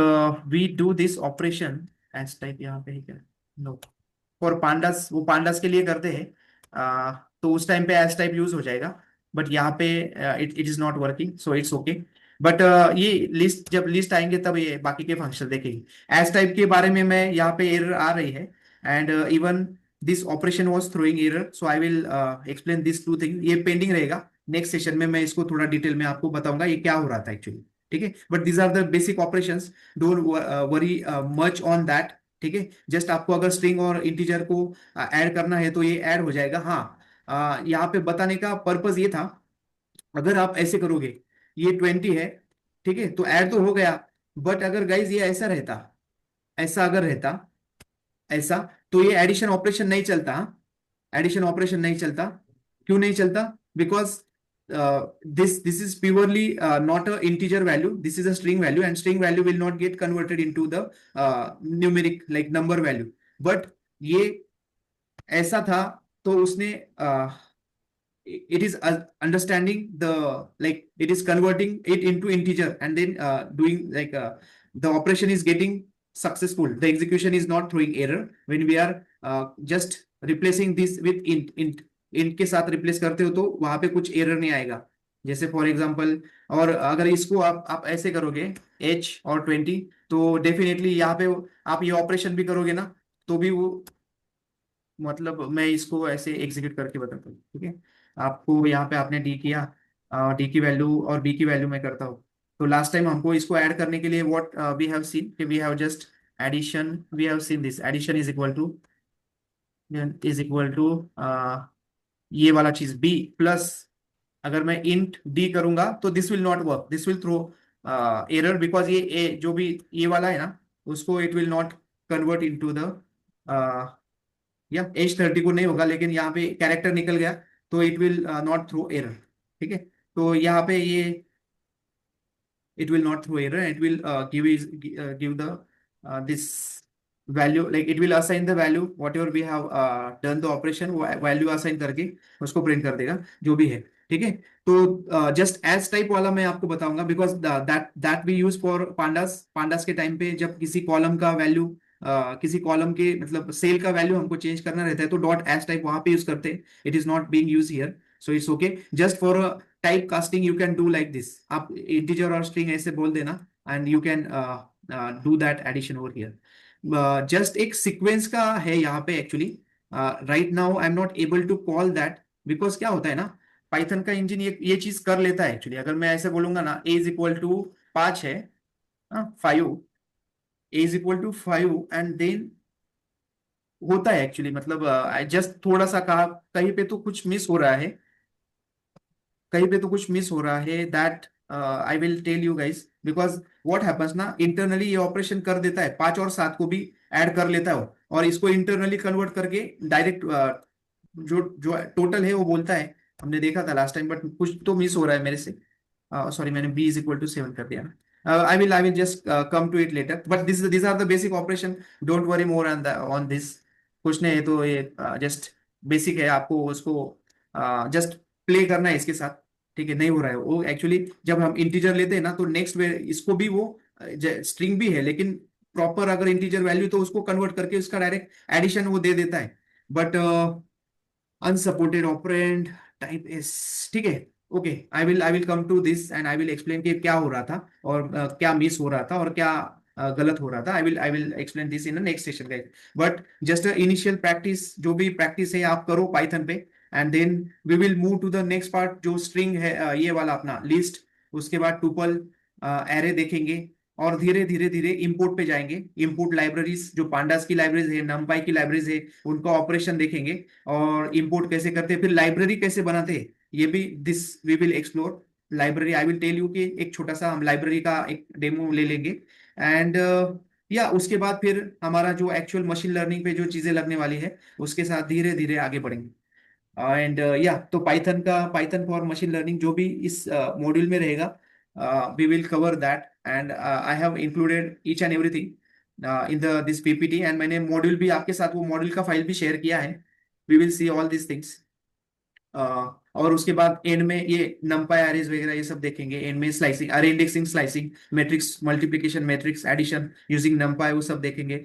we do this operation as type, यहाँ पे है क्या, नो, फॉर पांडास, वो पांडास के लिए करते हैं, तो उस टाइम पे एज टाइप यूज हो जाएगा, बट यहाँ पे it is not working, so it's okay. But ये लिस्ट, जब लिस्ट आएंगे तब ये बाकी के फंक्शन देखेंगे। एज टाइप के बारे में मैं यहाँ पे एरर आ रही है, and even this operation was throwing error, so I will explain this to thing, ये पेंडिंग रहेगा, नेक्स्ट सेशन में मैं इसको थोड़ा डिटेल में आपको बताऊंगा ये क्या हो रहा था एक्चुअली, ठीक है। But these are the basic operations, don't worry much on that, ठीक है। जस्ट आपको अगर स्ट्रिंग और इंटीजर को ऐड करना है तो ये ऐड हो जाएगा, हाँ। यहाँ पे बताने का पर्पज ये था, अगर आप ऐसे करोगे, ये 20 है, ठीक है, तो ऐड तो हो गया, बट अगर गाइज ये ऐसा रहता, ऐसा अगर रहता, ऐसा, तो ये एडिशन ऑपरेशन नहीं चलता, एडिशन ऑपरेशन नहीं चलता, क्यों नहीं चलता, because this is purely not a integer value, this is a string value, and string value will not get converted into the numeric like number value, but ये ऐसा था, तो उसने it is understanding the, like it is converting it into integer, and then doing like the operation is getting successful, the execution is not throwing error when we are just replacing this with int के साथ replace करते हो, तो वहां पे कुछ error नहीं आएगा, जैसे फॉर एग्जांपल। और अगर इसको आप ऐसे करोगे h और 20, तो डेफिनेटली यहाँ पे आप ये ऑपरेशन भी करोगे ना, तो भी वो, मतलब मैं इसको ऐसे एग्जीक्यूट करके बताता हूँ, ठीक है। आपको यहाँ पे आपने डी किया, डी की वैल्यू और बी की वैल्यू मैं करता हूँ, तो लास्ट टाइम हमको इसको ऐड करने के लिए what we have seen, we have just addition, we have seen this addition is equal to ये वाला चीज बी प्लस, अगर मैं इंट डी करूंगा तो this will not work, this will throw error, because ये जो भी ये वाला है ना, उसको it will not convert into the, या H30 को नहीं होगा, लेकिन यहाँ पे कैरेक्टर निकल गया, तो it will not throw error, ठीक है। तो यहाँ पे ये it will not throw error. It will give the this value, like it will assign the value whatever we have done the operation, वो value assign करके उसको print कर देगा जो भी है, ठीक है। तो जस्ट एज टाइप वाला मैं आपको बताऊंगा, because that we use for pandas के टाइम पे जब किसी कॉलम का वैल्यू किसी कॉलम के मतलब सेल का वैल्यू हमको चेंज करना रहता है तो डॉट एज टाइप वहां पे यूज करते हैं। It is not being use here, so it's okay. Just for type casting you can do like this, आप इंटीजर और स्ट्रिंग ऐसे बोल देना and you can do that addition over here. Just एक सीक्वेंस का है यहाँ पे actually. Right now I am not able to call that, because क्या होता है ना, पाइथन का इंजन ये चीज कर लेता है एक्चुअली। अगर मैं ऐसे बोलूंगा ना a इज इक्वल टू 5 है, 5, a is equal to 5 and then होता है एक्चुअली, मतलब जस्ट थोड़ा सा कहा कहीं पे तो कुछ मिस हो रहा है, कहीं पे तो कुछ मिस हो रहा है। That I will tell you guys, because what happens ना, इंटरनली ये ऑपरेशन कर देता है, 5 और 7 को भी ऐड कर लेता है और इसको इंटरनली कन्वर्ट करके डायरेक्ट जो जो टोटल है वो बोलता है। हमने देखा था लास्ट टाइम, बट कुछ तो मिस हो रहा है मेरे से। सॉरी, मैंने b इज इक्वल टू 7 कर दिया ना। I will just come to it later, but this are the basic operation, don't worry more on this. कुछ नहीं है तो ये जस्ट बेसिक है, आपको उसको जस्ट प्ले करना है इसके साथ, ठीक है। नहीं हो रहा है वो एक्चुअली, जब हम इंटीजर लेते हैं ना तो नेक्स्ट वे इसको भी वो स्ट्रिंग भी है लेकिन प्रॉपर अगर इंटीजर वैल्यू तो उसको कन्वर्ट करके उसका डायरेक्ट एडिशन वो दे देता है। But unsupported operand type s, ठीक है, okay. I will come to this and I will explain कि क्या हो रहा था और क्या मिस हो रहा था और क्या गलत हो रहा था। I will explain this in next session guys. But just initial practice, जो भी प्रैक्टिस है आप करो पाइथन पे, and then we will move to the next part जो स्ट्रिंग है, ये वाला अपना लिस्ट, उसके बाद टुपल, एरे देखेंगे और धीरे धीरे धीरे इंपोर्ट पे जाएंगे। इंपोर्ट लाइब्रेरीज जो पांडास की लाइब्रेरीज है, नमपाई की लाइब्रेरीज है, उनका ऑपरेशन देखेंगे और इंपोर्ट कैसे करते हैं, फिर लाइब्रेरी कैसे बनाते हैं, ये भी this we will explore. Library I will tell you कि एक छोटा सा हम लाइब्रेरी का एक डेमो ले लेंगे एंड या उसके बाद फिर हमारा जो एक्चुअल मशीन लर्निंग पे जो चीजें लगने वाली है उसके साथ धीरे धीरे आगे बढ़ेंगे। एंड या तो पाइथन फॉर मशीन लर्निंग जो भी इस मॉड्यूल में रहेगा, we will cover that and I have included each and everything in the this PPT and मैंने मॉड्यूल भी आपके साथ वो मॉड्यूल का फाइल भी शेयर किया है। We will see all this things और उसके बाद एंड में ये नंपाई अरेज वगैरह ये सब देखेंगे। एंड में स्लाइसिंग, अरे indexing, slicing, matrix multiplication, matrix addition using NumPy, वो सब देखेंगे।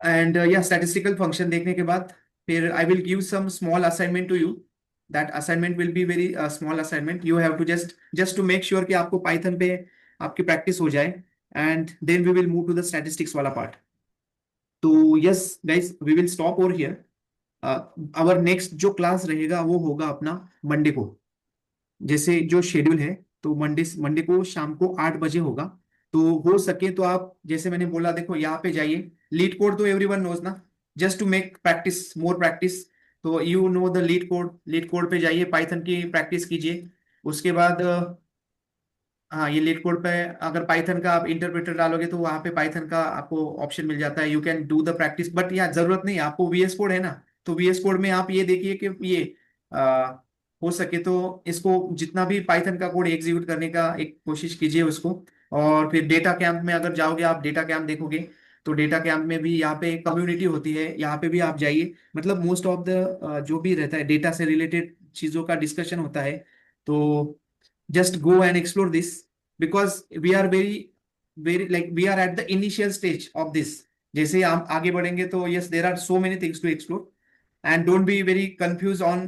एंड या स्टैटिस्टिकल फंक्शन देखने के बाद फिर I will give some small assignment to you. That assignment will be very small assignment, you have to just to make sure कि आपको पाइथन पे आपकी प्रैक्टिस हो जाए and then we will move to the statistics वाला part. तो yes guys, we will stop over here. Our next जो class रहेगा वो होगा अपना मंडे को, जैसे जो शेड्यूल है तो मंडे को शाम को 8 बजे होगा। तो हो सके तो आप, जैसे मैंने बोला, देखो यहाँ पे जाइए, लीड कोड तो एवरीवन नोज ना, just to make practice, more practice. तो you know the LeetCode पे जाइए, पाइथन की प्रैक्टिस कीजिए। उसके बाद हाँ, ये लीड कोड पे अगर पाइथन का आप इंटरप्रेटर डालोगे तो वहां पे पाइथन का आपको ऑप्शन मिल जाता है, you can do the practice. But यहाँ जरूरत नहीं, आपको वीएस कोड है ना, तो वीएस कोड में आप ये देखिए कि ये हो सके तो इसको जितना भी पाइथन का कोड एग्जीक्यूट करने का एक कोशिश कीजिए उसको। और फिर डेटा कैंप में अगर जाओगे, आप डेटा कैंप देखोगे तो डेटा कैंप में भी यहाँ पे कम्युनिटी होती है, यहाँ पे भी आप जाइए। मतलब मोस्ट ऑफ द जो भी रहता है डेटा से रिलेटेड चीजों का डिस्कशन होता है। तो just go and explore this because we are very like we are at the initial stage of this। जैसे हम आगे बढ़ेंगे तो yes, there are so many things to explore and don't be very confused on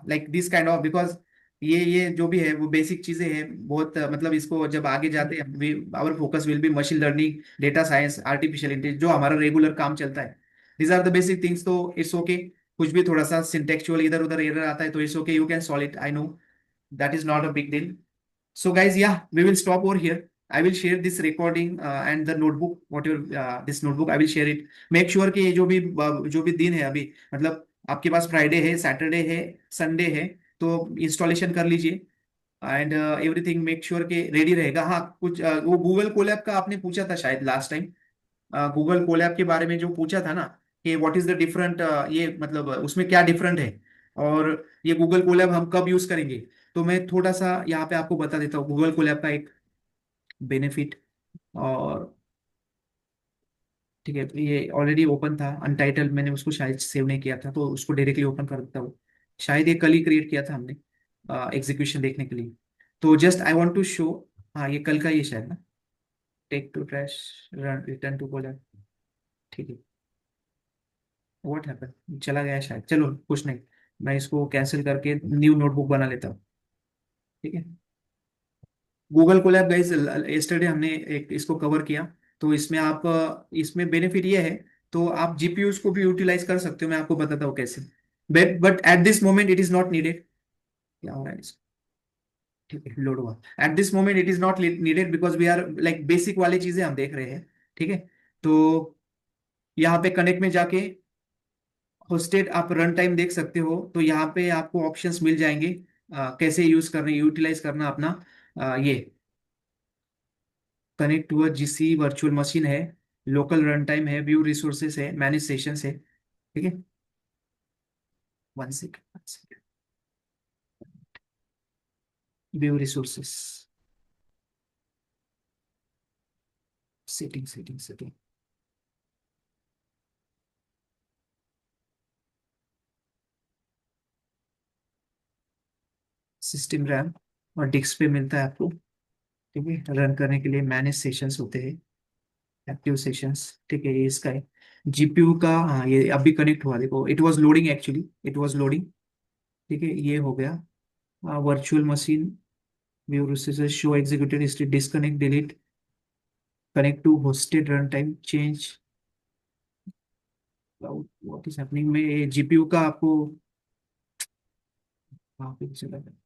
like this kind of, because ये जो भी है वो बेसिक चीजें हैं बहुत। मतलब इसको जब आगे जाते हैं our focus will be machine learning, data science, artificial intelligence, जो हमारा रेगुलर काम चलता है। these are the basic things, तो it's okay। कुछ भी थोड़ा सा सिंटेक्चुअल इधर उधर एरर आता है तो it's okay, you can solve it, I know that is not a big deal। So guys, yeah, we will stop over here। I will share this recording and the notebook, whatever this notebook, I will share it। Make sure कि ये जो भी दिन है अभी, मतलब आपके पास Friday है, सैटरडे है, संडे है, तो इंस्टॉलेशन कर लीजिए एंड एवरीथिंग मेक श्योर कि रेडी रहेगा। हाँ, कुछ वो गूगल कोलैब का आपने पूछा था शायद लास्ट टाइम, गूगल कोलैब के बारे में जो पूछा था ना कि व्हाट इज द डिफरेंट, ये मतलब उसमें क्या डिफरेंट है और ये गूगल कोलैब हम कब यूज करेंगे। तो मैं थोड़ा सा यहाँ पे आपको बता देता हूँ गूगल कोलैब का एक बेनिफिट। और ठीक है, ये ऑलरेडी ओपन था अनटाइटल्ड, मैंने उसको शायद सेव नहीं किया था, तो उसको डायरेक्टली ओपन कर देता हूँ। शायद ये कल ही क्रिएट किया था हमने एग्जीक्यूशन देखने के लिए। तो just I want to show, हाँ ये कल का ही है शायद ना, take to trash run return to Colab. ठीक है, व्हाट हैपन, चला गया शायद, चलो कुछ नहीं, मैं इसको कैंसिल करके न्यू नोटबुक बना लेता हूँ। ठीक है, गूगल कोलैब गाइस यस्टरडे हमने एक इसको कवर किया। तो इसमें आप इसमें बेनिफिट ये है, तो आप जीपीयूज को भी यूटिलाइज कर सकते हो, मैं आपको बताता हूँ कैसे। But at this moment it is not needed. क्या हो रहा है इसको? ठीक है, लोड हुआ। At this moment it is not needed because we are like basic वाली चीजें हम देख रहे हैं। ठीक है, तो यहाँ पे कनेक्ट में जाके होस्टेड आप रन टाइम देख सकते हो, तो यहाँ पे आपको ऑप्शंस मिल जाएंगे कैसे यूज करना, यूटिलाइज करना अपना ये connect to a GC virtual machine है, लोकल रन टाइम है, व्यू रिसोर्सेस है, मैनेज सेशंस है। ठीक है, one second, view resources, setting, system RAM और डिस्क पे मिलता है आपको। ठीक है, रन करने के लिए मैनेज सेशंस होते हैं, एक्टिव सेशंस। ठीक है, ये इसका है जीपीयू का। हाँ ये अभी कनेक्ट हुआ, देखो it was loading, actually it was loading. ठीक है, ये हो गया virtual machine, view resources, show executed history, disconnect, delete, connect to hosted run time, change what is happening में ये जीपीयू का आपको वहाँ पे चला गया।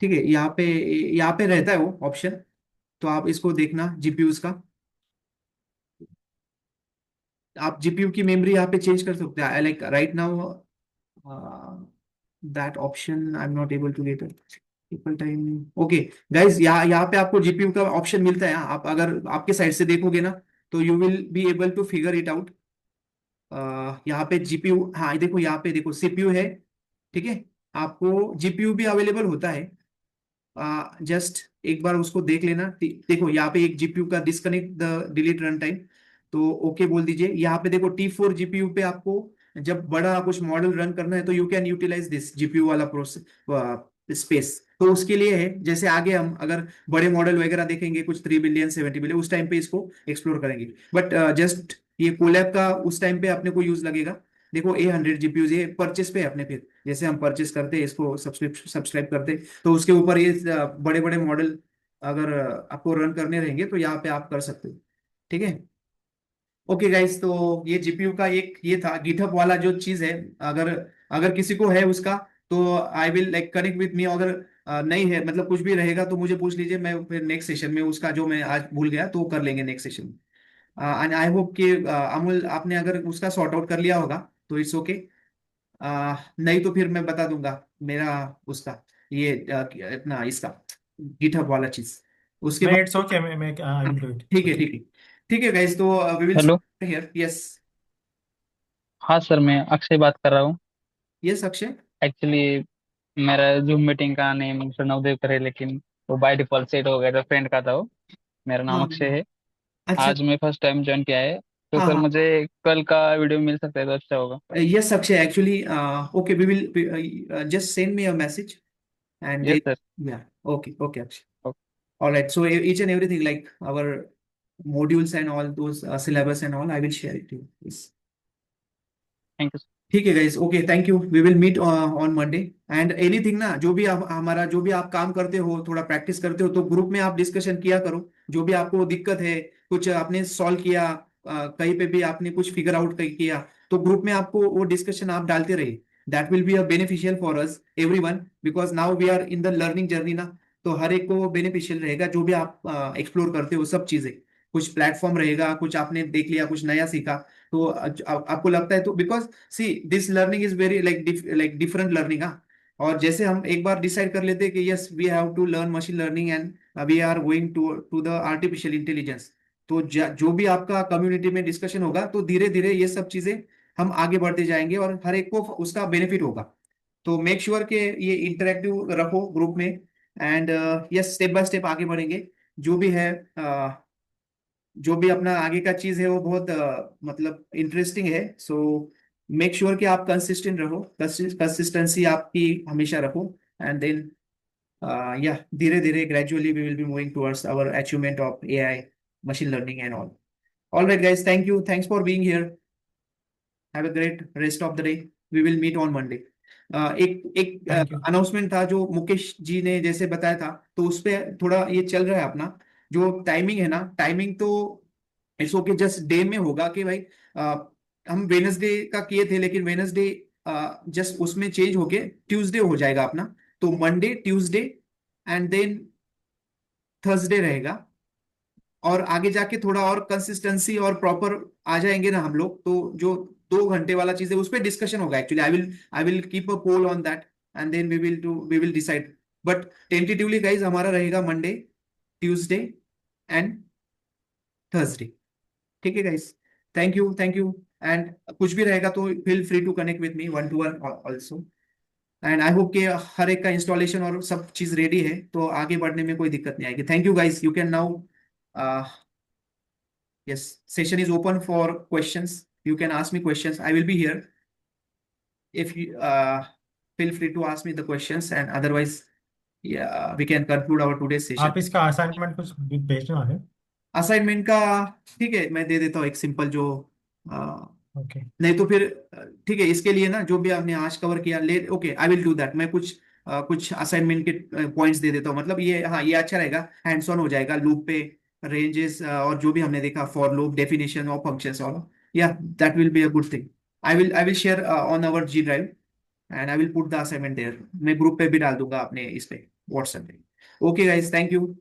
ठीक है, यहाँ पे रहता है वो ऑप्शन, तो आप इसको देखना जीपीयूज का। आप जीपीयू की मेमोरी यहाँ पे चेंज कर सकते हैं, like right now that option I am not able to get equal time. Okay guys, यहाँ पे आपको जीपीयू का ऑप्शन मिलता है। आप अगर आपके साइड से देखोगे ना, तो you will be able to figure it out. यहाँ पे जीपीयू, हाँ देखो यहाँ पे देखो सीपीयू है। ठीक है, आपको जीपीयू भी अवेलेबल होता है, जस्ट एक बार उसको देख लेना। देखो यहाँ पे एक जीपीयू का disconnect the delete run time, तो ओके बोल दीजिए। यहाँ पे देखो T4 जीपीयू पे आपको जब बड़ा कुछ मॉडल रन करना है, तो you can utilize this GPU वाला प्रोसेस स्पेस। तो उसके लिए है, जैसे आगे हम अगर बड़े मॉडल वगैरह देखेंगे कुछ 3 बिलियन 70 बिलियन, उस टाइम पे इसको एक्सप्लोर करेंगे। बट जस्ट ये कोलैब का उस टाइम पे अपने को यूज लगेगा। देखो A100 जीपीयू ये परचेस पे है अपने, फिर जैसे हम परचेस करते हैं इसको, सब्सक्राइब करते, तो उसके ऊपर ये बड़े बड़े मॉडल अगर आपको रन करने रहेंगे, तो यहाँ पे आप कर सकते हो। ठीक है, ओके गाइस, तो ये जीपीयू का एक ये था गिटहब वाला जो चीज है। अगर अगर किसी को है उसका, तो I will like connect with me. अगर नहीं है, मतलब कुछ भी रहेगा, तो मुझे पूछ लीजिए, मैं फिर नेक्स्ट सेशन में उसका जो मैं आज भूल गया तो वो कर लेंगे नेक्स्ट सेशन में। एंड आई होप कि अमूल आपने अगर उसका सॉर्ट आउट कर लिया होगा, तो इट्स ओके। नहीं तो फिर मैं बता दूंगा मेरा उसका ये इतना इसका गिटहब वाला चीज उसके नहीं, बाद। इट्स ओके, मैं आई विल डू इट। ठीक है, ठीक है, ठीक है गाइस, तो we will hello. Here. Yes, हाँ सर, मैं अक्षय बात कर रहा हूँ। यस अक्षय। एक्चुअली मेरा जूम मीटिंग का नेम सर नवदेव कर है, लेकिन वो बाय डिफॉल्ट सेट हो गया था, फ्रेंड का था वो। मेरा नाम हाँ अक्षय है। अच्छा, आज मैं फर्स्ट टाइम ज्वाइन किया है, तो हाँ सर हाँ, मुझे कल का वीडियो मिल सकता है तो अच्छा होगा। Yes Akshay, actually okay we will just send me a message and yes sir. या okay okay Akshay, alright. So each and everything like our modules and all those syllabus and all I will share it to you. Yes. Thank you sir. ठीक है guys, okay, thank you, we will meet on Monday. And anything ना, जो भी हमारा जो भी आप काम करते हो, थोड़ा प्रैक्टिस करते हो, तो ग्रुप में आप डिस्कशन किया करो। जो भी आपको दिक्कत है, कुछ आपने सॉल्व किया, कहीं पे भी आपने कुछ फिगर आउट किया, तो ग्रुप में आपको वो डिस्कशन आप डालते रहिए। That will be a beneficial for us everyone, because now we are in the learning journey ना। तो हर एक को बेनिफिशियल रहेगा, जो भी आप एक्सप्लोर करते हो सब चीजें। कुछ प्लेटफॉर्म रहेगा, कुछ आपने देख लिया, कुछ नया सीखा, तो आपको लगता है तो because see this learning is very like different learning. हाँ, और जैसे हम एक बार डिसाइड कर लेते हैं कि yes we have to learn machine learning and we are going to to the artificial intelligence, तो जो भी आपका कम्युनिटी में डिस्कशन होगा, तो धीरे धीरे ये सब चीजें हम आगे बढ़ते जाएंगे और हर एक को उसका बेनिफिट होगा। तो मेक श्योर के ये इंटरेक्टिव रखो ग्रुप में, and yes step by step आगे बढ़ेंगे। जो भी है जो भी अपना आगे का चीज है वो बहुत मतलब इंटरेस्टिंग है। सो मेक श्योर कि आप कंसिस्टेंट रहो, कंसिस्टेंसी आपकी हमेशा रखो, एंड देन yeah, धीरे धीरे gradually we will be moving towards our achievement of AI, machine learning and all. All right, guys, thank you. Thanks for being here. Have a great rest of the day. We will meet on Monday. एक Thank you. Announcement था जो मुकेश जी ने जैसे बताया था, तो उस पे थोड़ा ये चल रहा है अपना जो टाइमिंग है ना, टाइमिंग तो इट्स ओके, जस्ट डे में होगा कि भाई हम वेनसडे का किए थे, लेकिन वेनसडे जस्ट उसमें चेंज होके ट्यूसडे हो जाएगा अपना। तो Monday, Tuesday and then Thursday रहेगा, और आगे जाके थोड़ा और कंसिस्टेंसी और प्रॉपर आ जाएंगे ना हम लोग, तो जो 2 घंटे वाला चीज है उस पर डिस्कशन होगा। Actually I will keep a poll on that, and then we will decide, but tentatively guys हमारा रहेगा मंडे, ट्यूसडे एंड थर्सडे। ठीक है guys, thank you, thank you. And कुछ भी रहेगा तो feel free to connect with me 1-to-1 also. And I hope कि हर एक का इंस्टॉलेशन और सब चीज रेडी है, तो आगे बढ़ने में कोई दिक्कत नहीं आएगी। Thank you guys, you can now yes, session is open for questions. You can ask me questions. I will be here. If you feel free to ask me the questions, and otherwise, yeah, we can conclude our today's session. आप इसका assignment कुछ भेजने वाले? Assignment का ठीक है, मैं दे देता हूँ एक सिंपल जो ओके नहीं तो फिर ठीक है, इसके लिए ना जो भी आपने आज कवर किया ले, okay I will do that. मैं कुछ असाइनमेंट के पॉइंट्स दे देता हूँ, मतलब ये हाँ ये अच्छा रहेगा, हैंड्स ऑन हो जाएगा लूप पे, रेंजेस और जो भी हमने देखा, for loop, definition of functions और या that will be a good thing. I will share on our G drive, and I will put the assignment there. मैं ग्रुप पे भी डाल दूंगा अपने इस पे, व्हाट्सएप पे। Okay guys, thank you.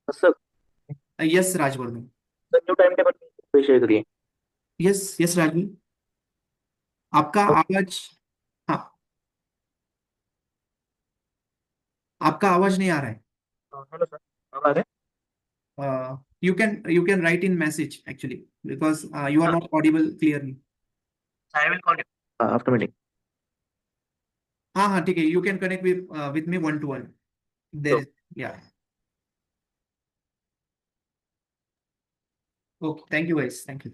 Sir yes Rajvardhan. Sir new time table share करिए। यस यस राजू, आपका आवाज, हाँ आपका आवाज नहीं आ रहा है। हेलो सर, अब आ रहे You can write in message actually, because you are not audible clearly. I will call you after meeting. हाँ हाँ ठीक है, you can connect with me 1-to-1. There is, yeah. Okay, thank you guys, thank you.